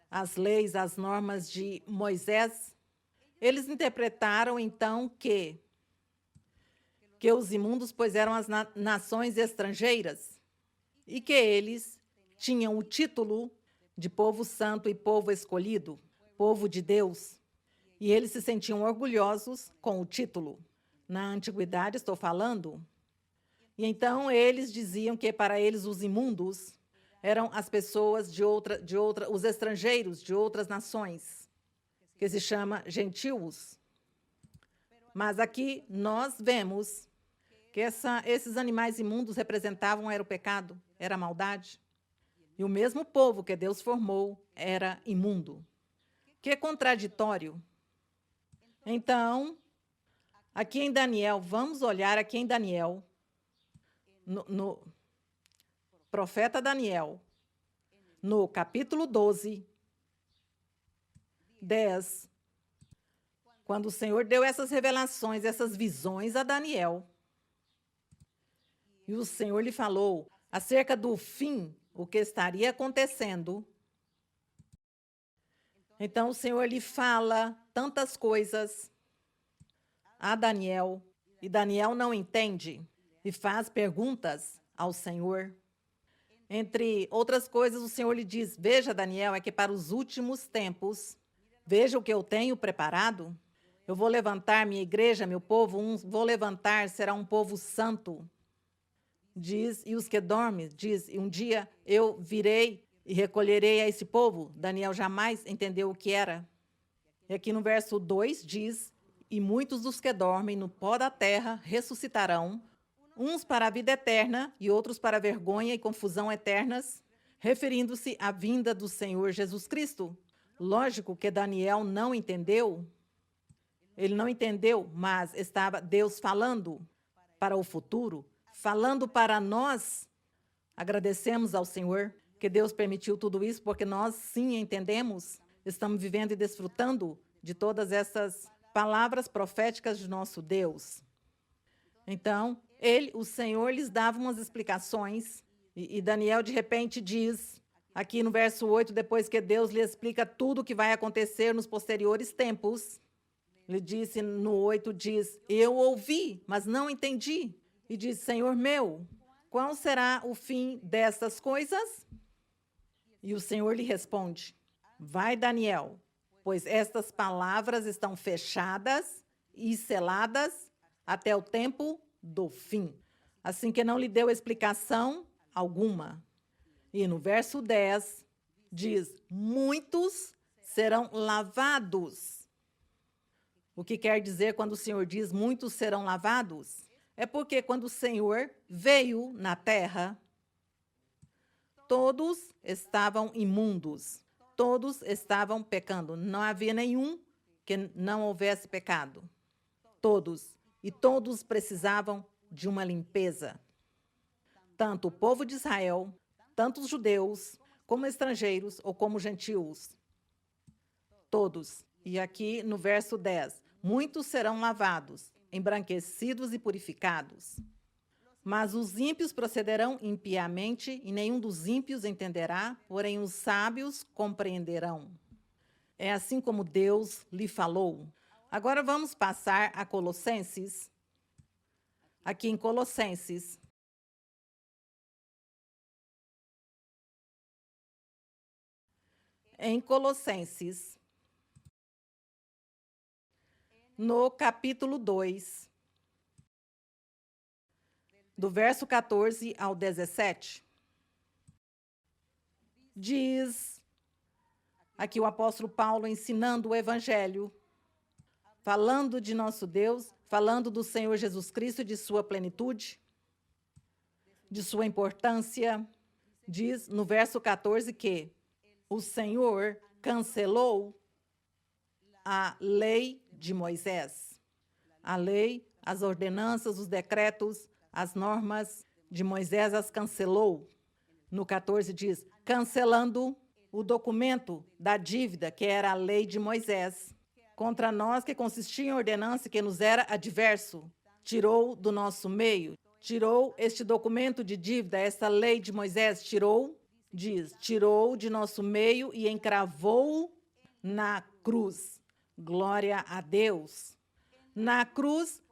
as leis, as normas de Moisés, eles interpretaram então que os imundos, pois eram as nações estrangeiras, e que eles tinham o título de povo santo e povo escolhido, povo de Deus, e eles se sentiam orgulhosos com o título. Na antiguidade, estou falando, e então eles diziam que para eles os imundos eram as pessoas os estrangeiros de outras nações, que se chama gentios. Mas aqui nós vemos que esses animais imundos representavam era o pecado, era a maldade. E o mesmo povo que Deus formou era imundo. Que contraditório. Então, aqui em Daniel, vamos olhar aqui em Daniel, no profeta Daniel, no capítulo 12, 10, quando o Senhor deu essas revelações, essas visões a Daniel, e o Senhor lhe falou acerca do fim, o que estaria acontecendo. Então, o Senhor lhe fala tantas coisas a Daniel, e Daniel não entende e faz perguntas ao Senhor. Entre outras coisas, o Senhor lhe diz, veja, Daniel, é que para os últimos tempos, veja o que eu tenho preparado. Eu vou levantar minha igreja, meu povo, vou levantar, será um povo santo. Diz, e os que dormem, diz, e um dia eu virei e recolherei a esse povo. Daniel jamais entendeu o que era. E aqui no verso 2 diz, e muitos dos que dormem no pó da terra ressuscitarão, uns para a vida eterna e outros para vergonha e confusão eternas, referindo-se à vinda do Senhor Jesus Cristo. Lógico que Daniel não entendeu. Ele não entendeu, mas estava Deus falando para o futuro, falando para nós. Agradecemos ao Senhor que Deus permitiu tudo isso, porque nós sim entendemos, estamos vivendo e desfrutando de todas essas palavras proféticas de nosso Deus. Então, o Senhor lhes dava umas explicações, e Daniel de repente diz, Aqui no verso 8, depois que Deus lhe explica tudo o que vai acontecer nos posteriores tempos, ele disse no 8, diz, eu ouvi, mas não entendi. E diz, Senhor meu, qual será o fim destas coisas? E o Senhor lhe responde, vai, Daniel, pois estas palavras estão fechadas e seladas até o tempo do fim. Assim que não lhe deu explicação alguma. E no verso 10, diz, muitos serão lavados. O que quer dizer quando o Senhor diz, muitos serão lavados? É porque quando o Senhor veio na terra, todos estavam imundos, todos estavam pecando. Não havia nenhum que não houvesse pecado. Todos. E todos precisavam de uma limpeza. Tanto o povo de Israel, tanto os judeus, como estrangeiros ou como gentios. Todos. E aqui no verso 10, muitos serão lavados, embranquecidos e purificados. Mas os ímpios procederão impiamente, e nenhum dos ímpios entenderá, porém os sábios compreenderão. É assim como Deus lhe falou. Agora vamos passar a Colossenses. Aqui em Colossenses. Em Colossenses, no capítulo 2, do verso 14 ao 17, diz aqui o apóstolo Paulo ensinando o evangelho, falando de nosso Deus, falando do Senhor Jesus Cristo, de sua plenitude, de sua importância. Diz no verso 14 que o Senhor cancelou a lei de Moisés. A lei, as ordenanças, os decretos, as normas de Moisés as cancelou. No 14 diz, cancelando o documento da dívida, que era a lei de Moisés, contra nós, que consistia em ordenança que nos era adverso. Tirou do nosso meio, tirou este documento de dívida, essa lei de Moisés, tirou de nosso meio e encravou na cruz. Glória a Deus. Na cruz,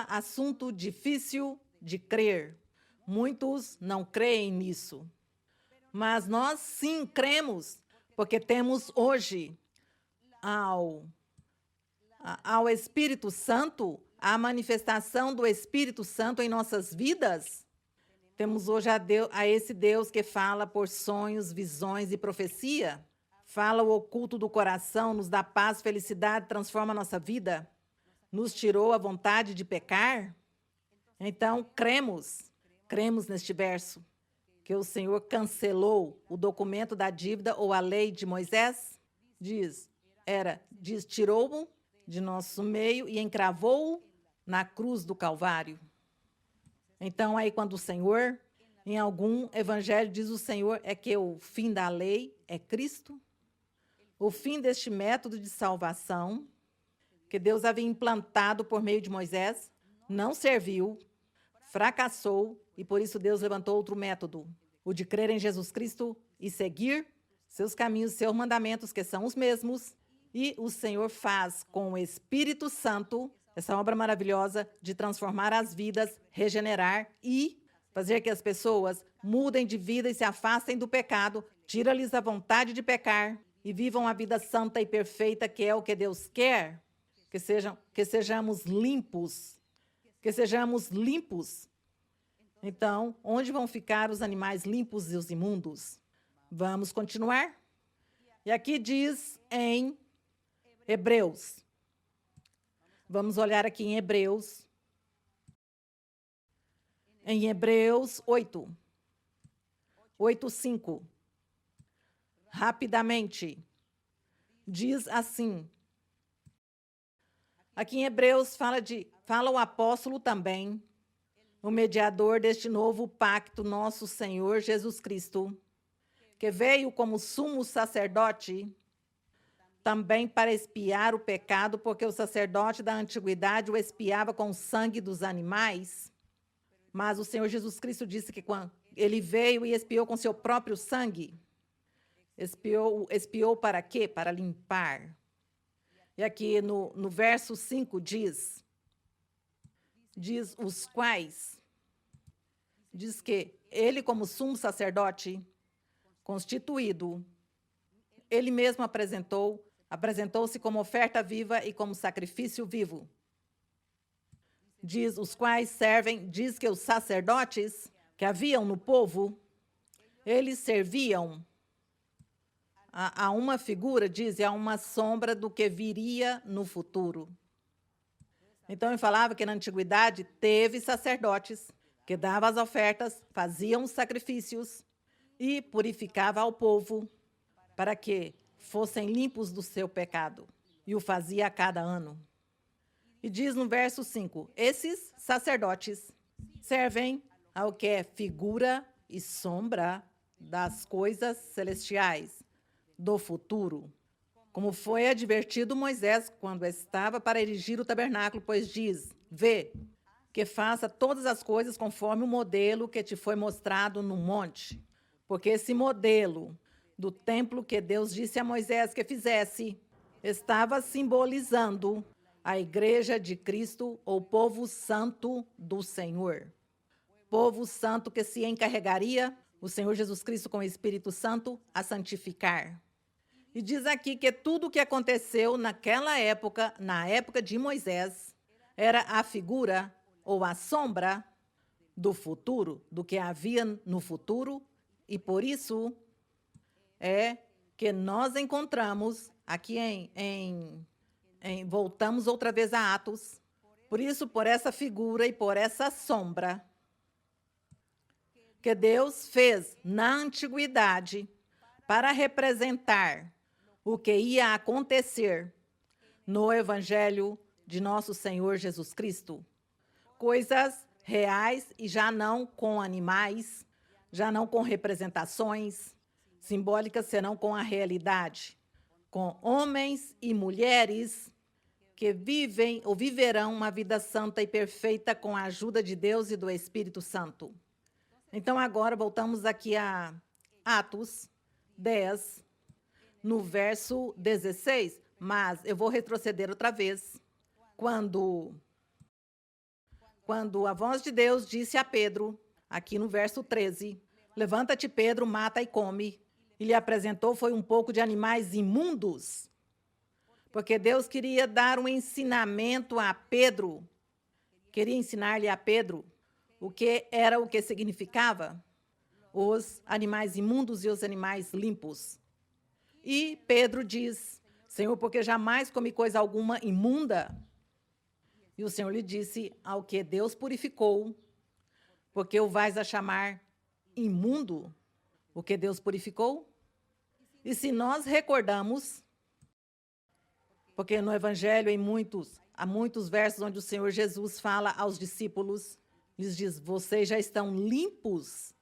assunto difícil de crer. Muitos não creem nisso. Mas nós sim cremos, porque temos hoje ao Espírito Santo, a manifestação do Espírito Santo em nossas vidas. Temos hoje a esse Deus que fala por sonhos, visões e profecia. Fala o oculto do coração, nos dá paz, felicidade, transforma a nossa vida. Nos tirou a vontade de pecar. Então, cremos neste verso, que o Senhor cancelou o documento da dívida ou a lei de Moisés. Diz, tirou-o de nosso meio e encravou-o na cruz do Calvário. Então, aí quando o Senhor, em algum evangelho, diz o Senhor, é que o fim da lei é Cristo. O fim deste método de salvação, que Deus havia implantado por meio de Moisés, não serviu, fracassou, e por isso Deus levantou outro método, o de crer em Jesus Cristo e seguir seus caminhos, seus mandamentos, que são os mesmos, e o Senhor faz com o Espírito Santo essa obra maravilhosa de transformar as vidas, regenerar e fazer que as pessoas mudem de vida e se afastem do pecado, tira-lhes a vontade de pecar e vivam a vida santa e perfeita, que é o que Deus quer, que sejamos limpos, Então, onde vão ficar os animais limpos e os imundos? Vamos continuar? E aqui diz em Hebreus. Vamos olhar aqui em Hebreus. Em Hebreus 8. 8:5. Rapidamente. Diz assim. Aqui em Hebreus fala o apóstolo também, o mediador deste novo pacto, nosso Senhor Jesus Cristo, que veio como sumo sacerdote também para expiar o pecado, porque o sacerdote da antiguidade o expiava com o sangue dos animais. Mas o Senhor Jesus Cristo disse que quando ele veio e expiou com seu próprio sangue, Expiou para quê? Para limpar. E aqui no verso 5 diz os quais, diz que ele, como sumo sacerdote constituído, ele mesmo apresentou-se como oferta viva e como sacrifício vivo. Diz os quais servem, diz que os sacerdotes que haviam no povo, eles serviam a uma figura, diz, a uma sombra do que viria no futuro. Então, ele falava que na antiguidade teve sacerdotes que davam as ofertas, faziam os sacrifícios e purificava ao povo para que fossem limpos do seu pecado. E o fazia a cada ano. E diz no verso 5, esses sacerdotes servem ao que é figura e sombra das coisas celestiais, do futuro, como foi advertido Moisés quando estava para erigir o tabernáculo, pois diz, vê, que faça todas as coisas conforme o modelo que te foi mostrado no monte. Porque esse modelo do templo que Deus disse a Moisés que fizesse, estava simbolizando a igreja de Cristo, ou povo santo do Senhor. Povo santo que se encarregaria, o Senhor Jesus Cristo com o Espírito Santo, a santificar. E diz aqui que tudo o que aconteceu naquela época, na época de Moisés, era a figura ou a sombra do futuro, do que havia no futuro, e por isso é que nós encontramos aqui voltamos outra vez a Atos, por isso, por essa figura e por essa sombra que Deus fez na antiguidade para representar o que ia acontecer no Evangelho de nosso Senhor Jesus Cristo. Coisas reais e já não com animais, já não com representações simbólicas, senão com a realidade. Com homens e mulheres que vivem ou viverão uma vida santa e perfeita com a ajuda de Deus e do Espírito Santo. Então, agora voltamos aqui a Atos 10, no verso 16, mas eu vou retroceder outra vez. Quando a voz de Deus disse a Pedro, aqui no verso 13, levanta-te, Pedro, mata e come. E lhe apresentou foi um pouco de animais imundos, porque Deus queria dar um ensinamento a Pedro, queria ensinar-lhe a Pedro o que significava os animais imundos e os animais limpos. E Pedro diz, Senhor, porque jamais comi coisa alguma imunda. E o Senhor lhe disse, ao que Deus purificou, porque o vais a chamar imundo, o que Deus purificou? E se nós recordamos, porque no Evangelho há muitos versos onde o Senhor Jesus fala aos discípulos, lhes diz, vocês já estão limpos.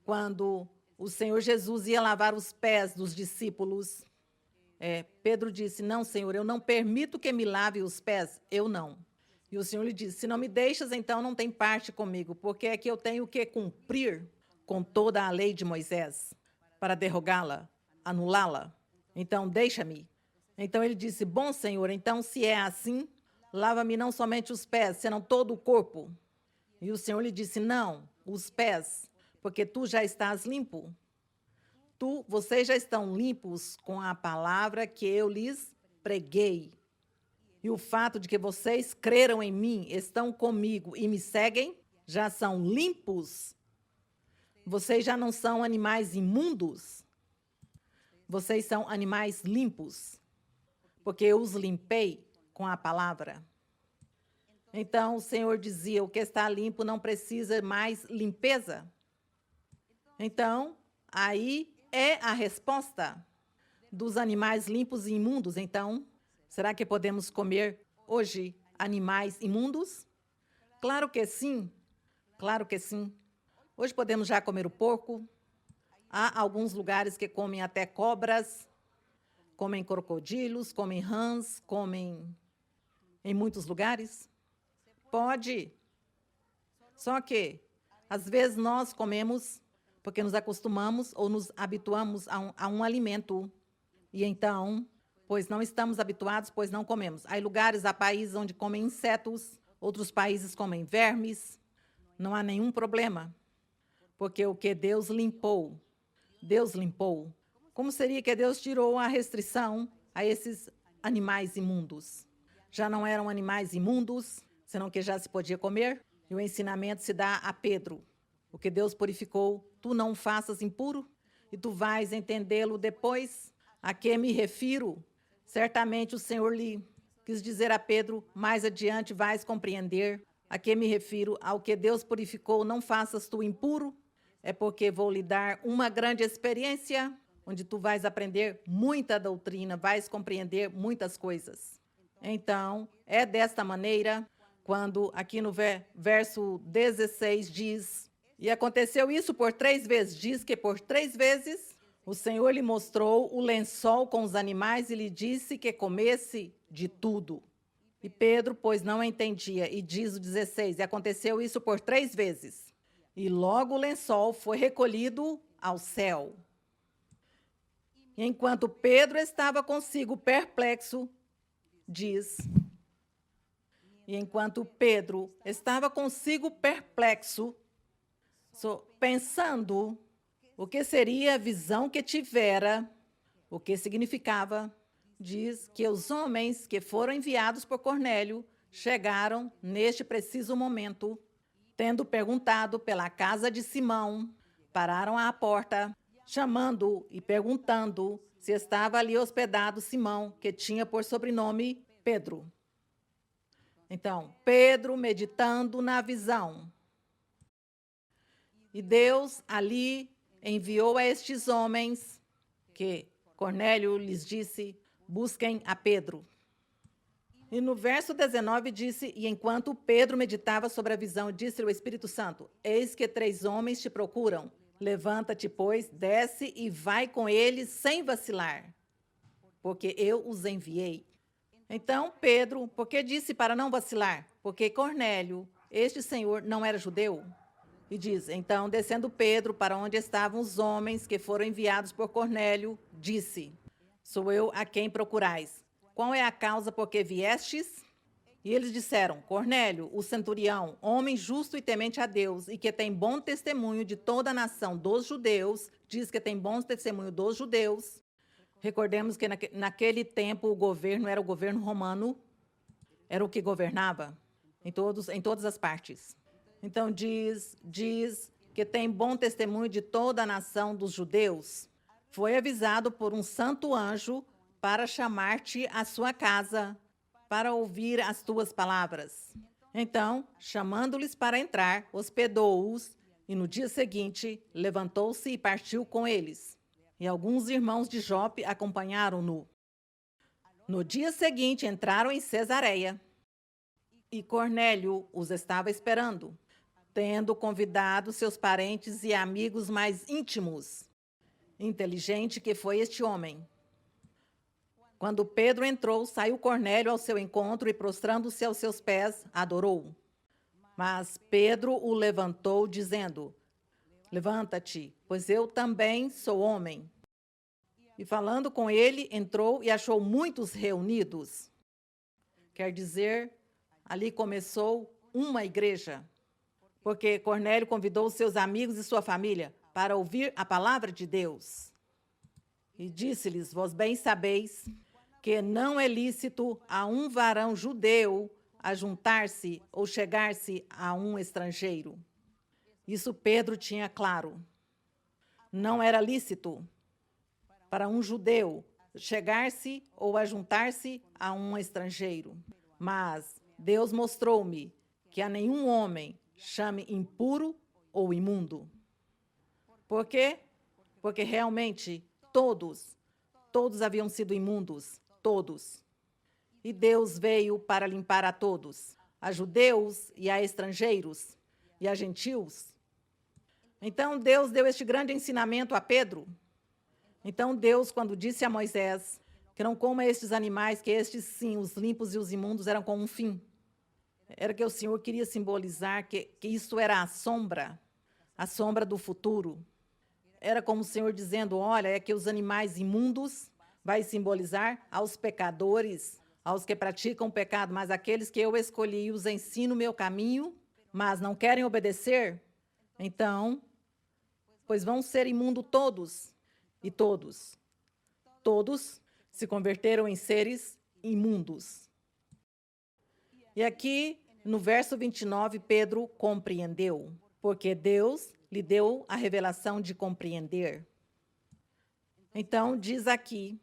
Quando o Senhor Jesus ia lavar os pés dos discípulos, Pedro disse, não, Senhor, eu não permito que me lave os pés, eu não. E o Senhor lhe disse, se não me deixas, então não tem parte comigo, porque é que eu tenho que cumprir com toda a lei de Moisés, para derrogá-la, anulá-la. Então, deixa-me. Então ele disse, bom, Senhor, então se é assim, lava-me não somente os pés, senão todo o corpo. E o Senhor lhe disse, não, os pés, porque tu já estás limpo. Vocês já estão limpos com a palavra que eu lhes preguei. E o fato de que vocês creram em mim, estão comigo e me seguem, já são limpos. Vocês já não são animais imundos. Vocês são animais limpos, porque eu os limpei com a palavra. Então, o Senhor dizia, o que está limpo não precisa mais limpeza. Então, aí é a resposta dos animais limpos e imundos. Então, será que podemos comer hoje animais imundos? Claro que sim, claro que sim. Hoje podemos já comer o porco. Há alguns lugares que comem até cobras, comem crocodilos, comem rãs, comem em muitos lugares. Pode. Só que, às vezes, nós comemos porque nos acostumamos ou nos habituamos a um alimento. E então, pois não estamos habituados, pois não comemos. Há lugares, há países onde comem insetos, outros países comem vermes. Não há nenhum problema, porque o que Deus limpou. Como seria que Deus tirou a restrição a esses animais imundos? Já não eram animais imundos, senão que já se podia comer. E o ensinamento se dá a Pedro. O que Deus purificou, tu não faças impuro, e tu vais entendê-lo depois. A que me refiro? Certamente o Senhor lhe quis dizer a Pedro, mais adiante vais compreender. A que me refiro? Ao que Deus purificou, não faças tu impuro. É porque vou lhe dar uma grande experiência, onde tu vais aprender muita doutrina, vais compreender muitas coisas. Então, é desta maneira, quando aqui no verso 16 diz, e aconteceu isso por 3 vezes, diz que por 3 vezes o Senhor lhe mostrou o lençol com os animais e lhe disse que comesse de tudo. E Pedro, pois não entendia, e diz o 16, e aconteceu isso por 3 vezes. E logo o lençol foi recolhido ao céu. E enquanto Pedro estava consigo perplexo, diz, e enquanto Pedro estava consigo perplexo, pensando o que seria a visão que tivera, o que significava, diz que os homens que foram enviados por Cornélio chegaram neste preciso momento, tendo perguntado pela casa de Simão, pararam à porta, chamando e perguntando se estava ali hospedado Simão, que tinha por sobrenome Pedro. Então, Pedro meditando na visão. E Deus ali enviou a estes homens, que Cornélio lhes disse, busquem a Pedro. E no verso 19 disse, e enquanto Pedro meditava sobre a visão, disse o Espírito Santo, eis que 3 homens te procuram. Levanta-te, pois, desce e vai com eles sem vacilar, porque eu os enviei. Então, Pedro, por que disse para não vacilar? Porque Cornélio, este senhor, não era judeu. E diz, então, descendo Pedro para onde estavam os homens que foram enviados por Cornélio, disse, sou eu a quem procurais. Qual é a causa por que viestes? E eles disseram, Cornélio, o centurião, homem justo e temente a Deus, e que tem bom testemunho de toda a nação dos judeus, diz que tem bom testemunho dos judeus. Recordemos que naquele tempo o governo era o governo romano, era o que governava em todas as partes. Então diz que tem bom testemunho de toda a nação dos judeus. Foi avisado por um santo anjo para chamar-te à sua casa, para ouvir as tuas palavras. Então, chamando-lhes para entrar, hospedou-os, e no dia seguinte levantou-se e partiu com eles. E alguns irmãos de Jope acompanharam-no. No dia seguinte entraram em Cesareia, e Cornélio os estava esperando, tendo convidado seus parentes e amigos mais íntimos. Inteligente que foi este homem. Quando Pedro entrou, saiu Cornélio ao seu encontro e, prostrando-se aos seus pés, adorou. Mas Pedro o levantou, dizendo, levanta-te, pois eu também sou homem. E falando com ele, entrou e achou muitos reunidos. Quer dizer, ali começou uma igreja, porque Cornélio convidou seus amigos e sua família para ouvir a palavra de Deus. E disse-lhes, vós bem sabeis que não é lícito a um varão judeu ajuntar-se ou chegar-se a um estrangeiro. Isso Pedro tinha claro. Não era lícito para um judeu chegar-se ou ajuntar-se a um estrangeiro. Mas Deus mostrou-me que a nenhum homem chame impuro ou imundo. Por quê? Porque realmente todos haviam sido imundos, todos. E Deus veio para limpar a todos, a judeus e a estrangeiros e a gentios. Então Deus deu este grande ensinamento a Pedro. Então Deus, quando disse a Moisés que não coma estes animais, que estes sim, os limpos e os imundos, eram com um fim. Era que o Senhor queria simbolizar que isso era a sombra do futuro. Era como o Senhor dizendo, olha, é que os animais imundos vai simbolizar aos pecadores, aos que praticam o pecado, mas aqueles que eu escolhi e os ensino o meu caminho, mas não querem obedecer, então, pois vão ser imundos todos, e todos se converteram em seres imundos. E aqui, no verso 29, Pedro compreendeu, porque Deus lhe deu a revelação de compreender. Então, diz aqui,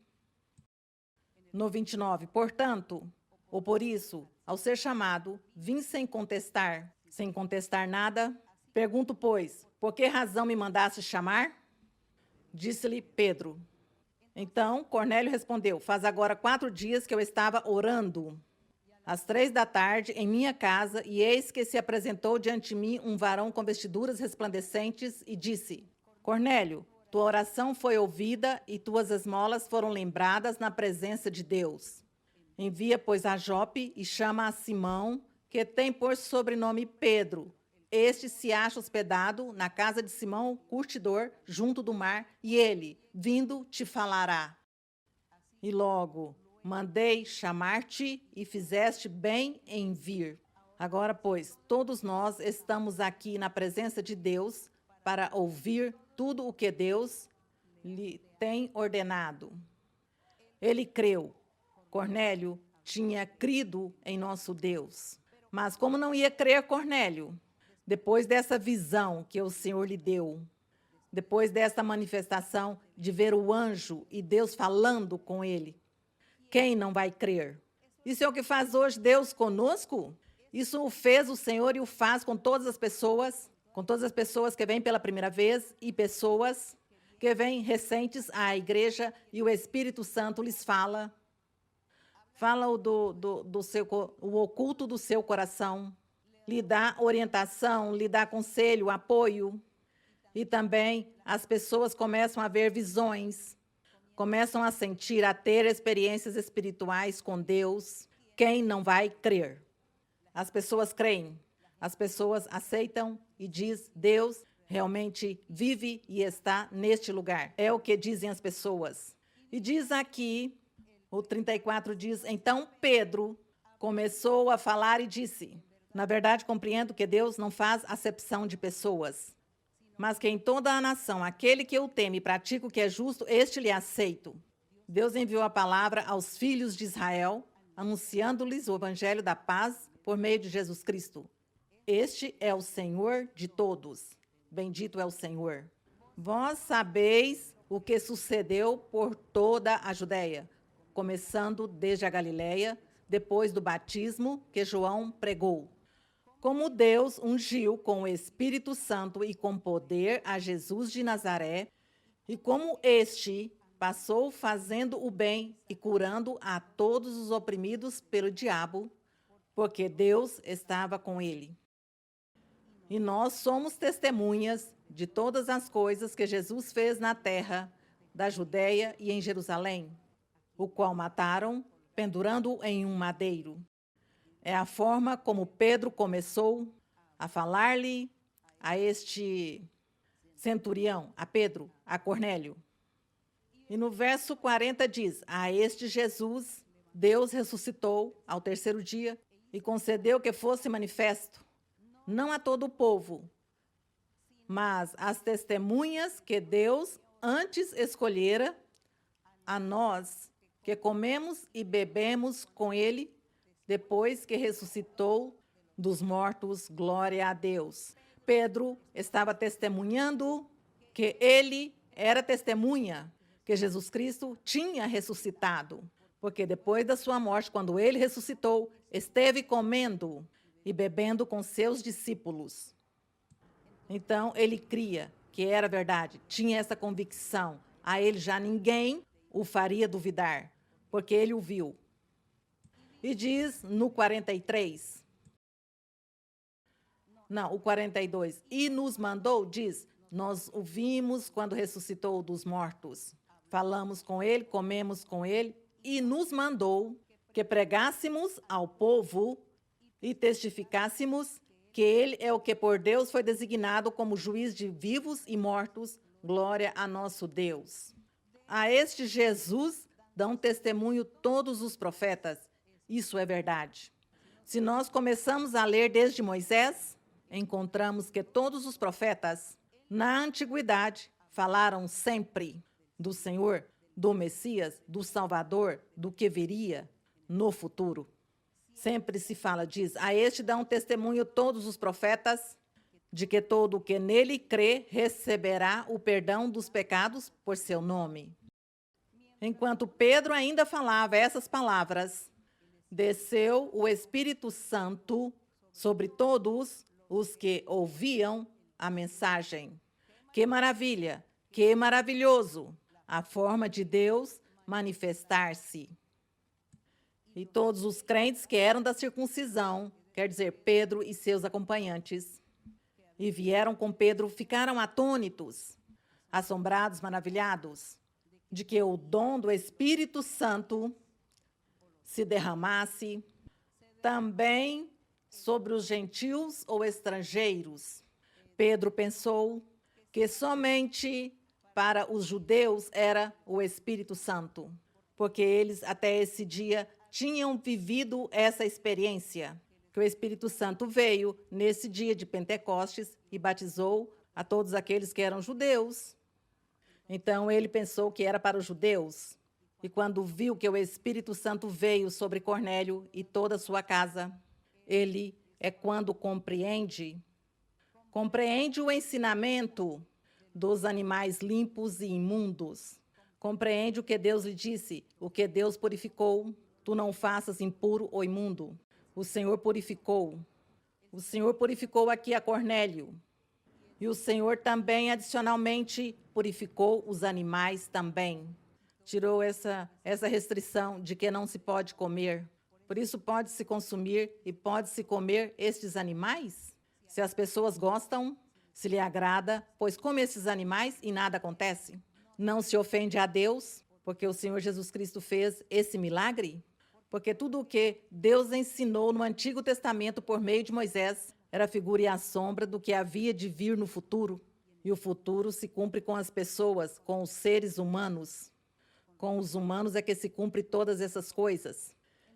no 29, portanto, ou por isso, ao ser chamado, vim sem contestar nada. Pergunto, pois, por que razão me mandaste chamar? Disse-lhe Pedro. Então, Cornélio respondeu, faz agora 4 dias que eu estava orando, às 3 da tarde, em minha casa, e eis que se apresentou diante de mim um varão com vestiduras resplandecentes e disse, Cornélio, tua oração foi ouvida e tuas esmolas foram lembradas na presença de Deus. Envia, pois, a Jope e chama a Simão, que tem por sobrenome Pedro. Este se acha hospedado na casa de Simão, curtidor, junto do mar, e ele, vindo, te falará. E logo, mandei chamar-te e fizeste bem em vir. Agora, pois, todos nós estamos aqui na presença de Deus para ouvir tudo o que Deus lhe tem ordenado. Ele creu. Cornélio tinha crido em nosso Deus. Mas como não ia crer Cornélio? Depois dessa visão que o Senhor lhe deu, depois dessa manifestação de ver o anjo e Deus falando com ele, quem não vai crer? Isso é o que faz hoje Deus conosco? Isso o fez o Senhor e o faz com todas as pessoas que vêm pela primeira vez e pessoas que vêm recentes à igreja e o Espírito Santo lhes fala o oculto do seu coração, lhe dá orientação, lhe dá conselho, apoio, e também as pessoas começam a ver visões, começam a sentir, a ter experiências espirituais com Deus. Quem não vai crer? As pessoas creem, as pessoas aceitam e diz, Deus realmente vive e está neste lugar. É o que dizem as pessoas. E diz aqui, o 34 diz, então Pedro começou a falar e disse, na verdade compreendo que Deus não faz acepção de pessoas, mas que em toda a nação, aquele que o teme e pratica o que é justo, este lhe aceito. Deus enviou a palavra aos filhos de Israel, anunciando-lhes o evangelho da paz por meio de Jesus Cristo. Este é o Senhor de todos. Bendito é o Senhor. Vós sabeis o que sucedeu por toda a Judéia, começando desde a Galileia, depois do batismo que João pregou. Como Deus ungiu com o Espírito Santo e com poder a Jesus de Nazaré, e como este passou fazendo o bem e curando a todos os oprimidos pelo diabo, porque Deus estava com ele. E nós somos testemunhas de todas as coisas que Jesus fez na terra da Judéia e em Jerusalém, o qual mataram, pendurando-o em um madeiro. É a forma como Pedro começou a falar-lhe a este centurião, a Pedro, a Cornélio. E no verso 40 diz, a este Jesus, Deus ressuscitou ao 3º dia e concedeu que fosse manifesto, não a todo o povo, mas às testemunhas que Deus antes escolhera, a nós que comemos e bebemos com ele, depois que ressuscitou dos mortos, glória a Deus. Pedro estava testemunhando que ele era testemunha, que Jesus Cristo tinha ressuscitado, porque depois da sua morte, quando ele ressuscitou, esteve comendo e bebendo com seus discípulos. Então, ele cria que era verdade, tinha essa convicção. A ele já ninguém o faria duvidar, porque ele o viu. E diz no 42, e nos mandou, diz, nós o vimos quando ressuscitou dos mortos. Falamos com ele, comemos com ele, e nos mandou que pregássemos ao povo e testificássemos que ele é o que por Deus foi designado como juiz de vivos e mortos, Glória a nosso Deus. A este Jesus dão testemunho todos os profetas. Isso é verdade. Se nós começamos a ler desde Moisés, encontramos que todos os profetas, na antiguidade, falaram sempre do Senhor, do Messias, do Salvador, do que viria no futuro. Sempre se fala, diz, a este dão testemunho todos os profetas, de que todo o que nele crê receberá o perdão dos pecados por seu nome. Enquanto Pedro ainda falava essas palavras, desceu o Espírito Santo sobre todos os que ouviam a mensagem. Que maravilha, que maravilhoso a forma de Deus manifestar-se. E todos os crentes que eram da circuncisão, quer dizer, Pedro e seus acompanhantes, e vieram com Pedro, ficaram atônitos, assombrados, maravilhados, de que o dom do Espírito Santo se derramasse também sobre os gentios ou estrangeiros. Pedro pensou que somente para os judeus era o Espírito Santo, porque eles até esse dia tinham vivido essa experiência, que o Espírito Santo veio nesse dia de Pentecostes e batizou a todos aqueles que eram judeus. Então ele pensou que era para os judeus. E quando viu que o Espírito Santo veio sobre Cornélio e toda a sua casa, ele é quando compreende o ensinamento dos animais limpos e imundos. Compreende o que Deus lhe disse, o que Deus purificou. Tu não faças impuro ou imundo. O Senhor purificou. O Senhor purificou aqui a Cornélio. E o Senhor também, adicionalmente, purificou os animais também. Tirou essa restrição de que não se pode comer. Por isso pode-se consumir e pode-se comer estes animais? Se as pessoas gostam, se lhe agrada, pois come esses animais e nada acontece. Não se ofende a Deus, porque o Senhor Jesus Cristo fez esse milagre? Porque tudo o que Deus ensinou no Antigo Testamento por meio de Moisés era figura e a sombra do que havia de vir no futuro. E o futuro se cumpre com as pessoas, com os seres humanos. Com os humanos é que se cumpre todas essas coisas.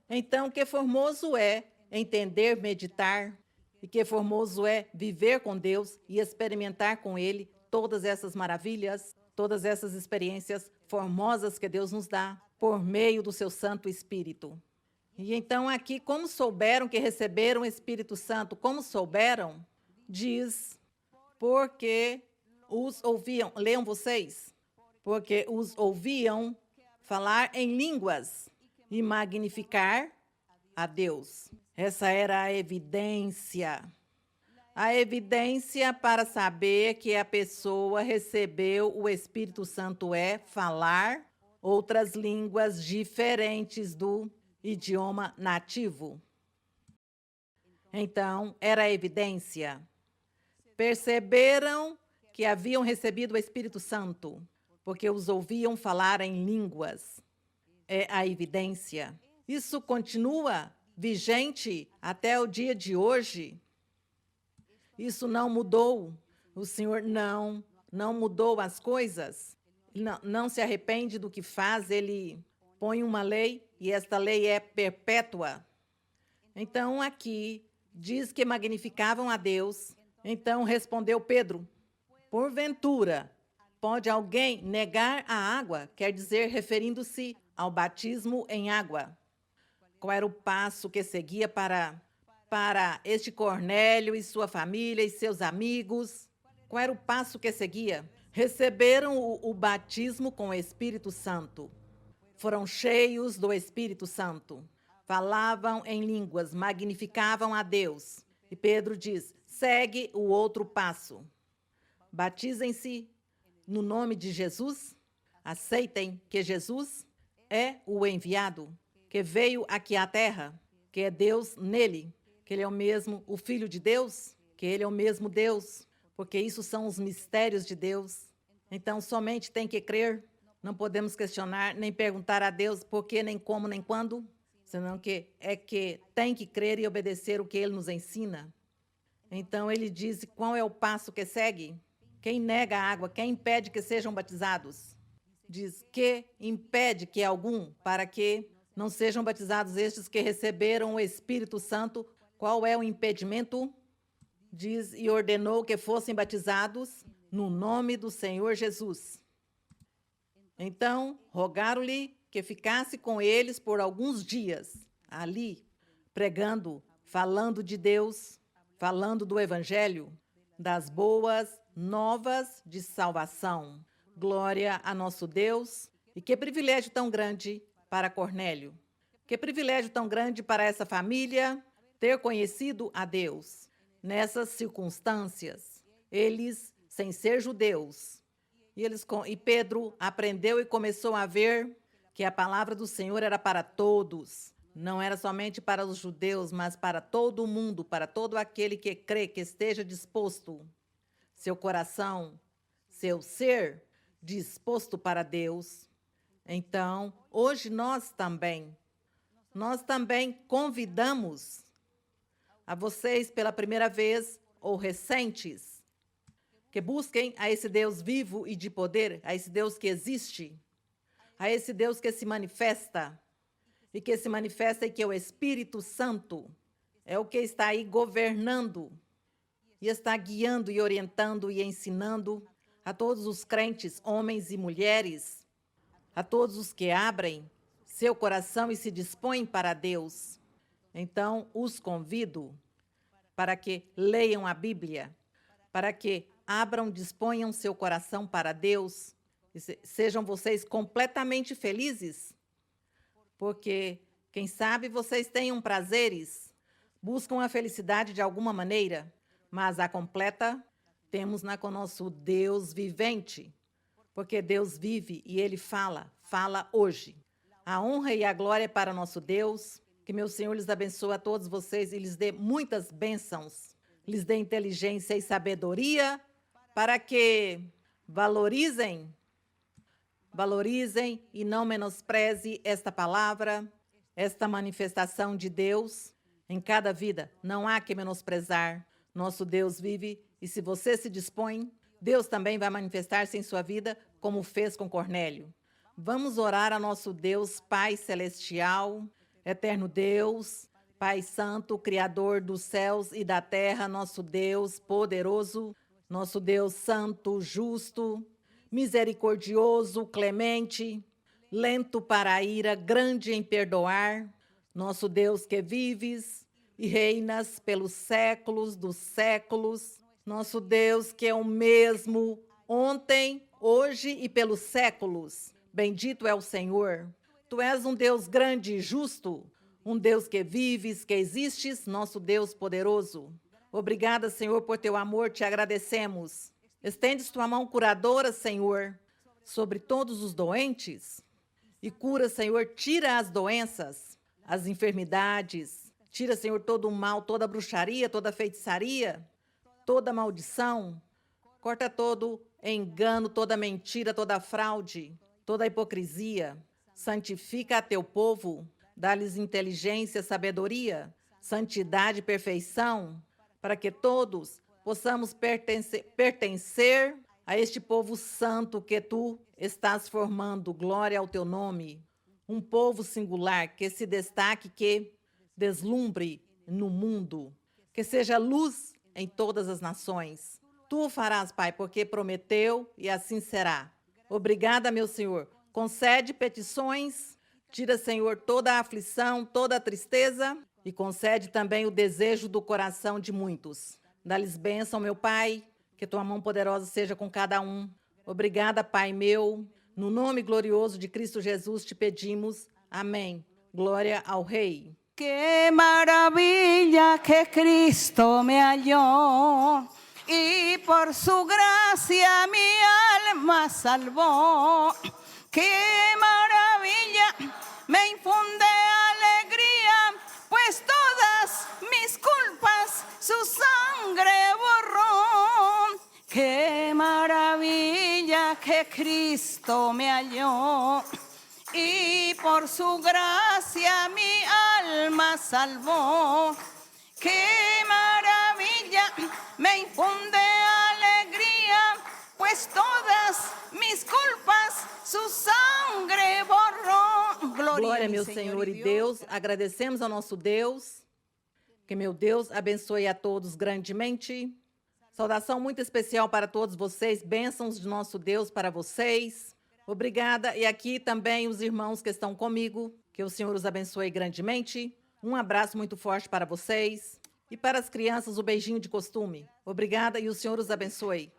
Então, que formoso é entender, meditar, e que formoso é viver com Deus e experimentar com Ele todas essas maravilhas, todas essas experiências formosas que Deus nos dá por meio do seu Santo Espírito. E então aqui, como souberam que receberam o Espírito Santo? Como souberam? Diz, porque os ouviam, leiam vocês, porque os ouviam falar em línguas e magnificar a Deus. Essa era a evidência para saber que a pessoa recebeu o Espírito Santo é falar outras línguas diferentes do idioma nativo. Então, era a evidência. Perceberam que haviam recebido o Espírito Santo, porque os ouviam falar em línguas. É a evidência. Isso continua vigente até o dia de hoje. Isso não mudou. O Senhor não mudou as coisas. Não se arrepende do que faz. Ele põe uma lei e esta lei é perpétua. Então, aqui diz que magnificavam a Deus. Então, respondeu Pedro, porventura, pode alguém negar a água? Quer dizer, referindo-se ao batismo em água. Qual era o passo que seguia para este Cornélio e sua família e seus amigos? Qual era o passo que seguia? Receberam o batismo com o Espírito Santo. Foram cheios do Espírito Santo. Falavam em línguas, magnificavam a Deus. E Pedro diz, segue o outro passo. Batizem-se no nome de Jesus. Aceitem que Jesus é o enviado, que veio aqui à terra, que é Deus nele, que ele é o mesmo, o Filho de Deus, que ele é o mesmo Deus, porque isso são os mistérios de Deus. Então, somente tem que crer, não podemos questionar, nem perguntar a Deus por quê, nem como, nem quando, senão que tem que crer e obedecer o que ele nos ensina. Então, ele diz qual é o passo que segue. Quem nega a água, quem impede que sejam batizados? Diz que impede que algum, para que não sejam batizados estes que receberam o Espírito Santo. Qual é o impedimento? Diz, e ordenou que fossem batizados no nome do Senhor Jesus. Então, rogaram-lhe que ficasse com eles por alguns dias, ali, pregando, falando de Deus, falando do Evangelho, das boas novas de salvação. Glória a nosso Deus. E que privilégio tão grande para Cornélio. Que privilégio tão grande para essa família ter conhecido a Deus. Nessas circunstâncias, eles, sem ser judeus, e Pedro aprendeu e começou a ver que a palavra do Senhor era para todos. Não era somente para os judeus, mas para todo o mundo, para todo aquele que crê, que esteja disposto. Seu coração, seu ser disposto para Deus. Então, hoje nós também convidamos a vocês pela primeira vez ou recentes, que busquem a esse Deus vivo e de poder, a esse Deus que existe, a esse Deus que se manifesta, e que se manifesta e que é o Espírito Santo, é o que está aí governando, e está guiando e orientando e ensinando a todos os crentes, homens e mulheres, a todos os que abrem seu coração e se dispõem para Deus. Então, os convido para que leiam a Bíblia, para que abram, disponham seu coração para Deus, e sejam vocês completamente felizes, porque, quem sabe, vocês tenham prazeres, buscam a felicidade de alguma maneira, mas a completa temos com o nosso Deus vivente, porque Deus vive e Ele fala hoje. A honra e a glória é para nosso Deus. Que meu Senhor lhes abençoe a todos vocês e lhes dê muitas bênçãos, lhes dê inteligência e sabedoria para que valorizem e não menospreze esta palavra, esta manifestação de Deus em cada vida. Não há que menosprezar. Nosso Deus vive e se você se dispõe, Deus também vai manifestar-se em sua vida, como fez com Cornélio. Vamos orar a nosso Deus, Pai Celestial, Eterno Deus, Pai Santo, Criador dos céus e da terra, nosso Deus poderoso, nosso Deus santo, justo, misericordioso, clemente, lento para a ira, grande em perdoar, nosso Deus que vives e reinas pelos séculos dos séculos, nosso Deus que é o mesmo ontem, hoje e pelos séculos. Bendito é o Senhor. Tu és um Deus grande e justo, um Deus que vives, que existes, nosso Deus poderoso. Obrigada, Senhor, por teu amor, te agradecemos. Estendes tua mão curadora, Senhor, sobre todos os doentes e cura, Senhor, tira as doenças, as enfermidades, tira, Senhor, todo o mal, toda a bruxaria, toda a feitiçaria, toda a maldição, corta todo engano, toda mentira, toda fraude, toda a hipocrisia. Santifica a teu povo, dá-lhes inteligência, sabedoria, santidade e perfeição, para que todos possamos pertencer a este povo santo que tu estás formando. Glória ao teu nome. Um povo singular que se destaque, que deslumbre no mundo, que seja luz em todas as nações. Tu o farás, Pai, porque prometeu e assim será. Obrigada, meu Senhor. Concede petições, tira, Senhor, toda a aflição, toda a tristeza e concede também o desejo do coração de muitos. Dá-lhes bênção, meu Pai, que tua mão poderosa seja com cada um. Obrigada, Pai meu. No nome glorioso de Cristo Jesus te pedimos. Amém. Glória ao Rei. Qué maravilla que Cristo me halló y por su gracia mi alma salvó. Qué maravilla, me infunde alegría, pues todas mis culpas su sangre borró. Qué maravilla que Cristo me halló y por su gracia mi alma salvó. Qué maravilla, me infunde alegría, Glória, mi meu Señor Senhor y e Dios. Deus. Agradecemos ao nosso Deus. Que meu Deus abençoe a todos grandemente. Saudação muito especial para todos vocês. Bênçãos de nosso Deus para vocês. Obrigada. E aqui também os irmãos que estão comigo. Que o Senhor os abençoe grandemente. Um abraço muito forte para vocês. E para as crianças, o beijinho de costume. Obrigada e o Senhor os abençoe.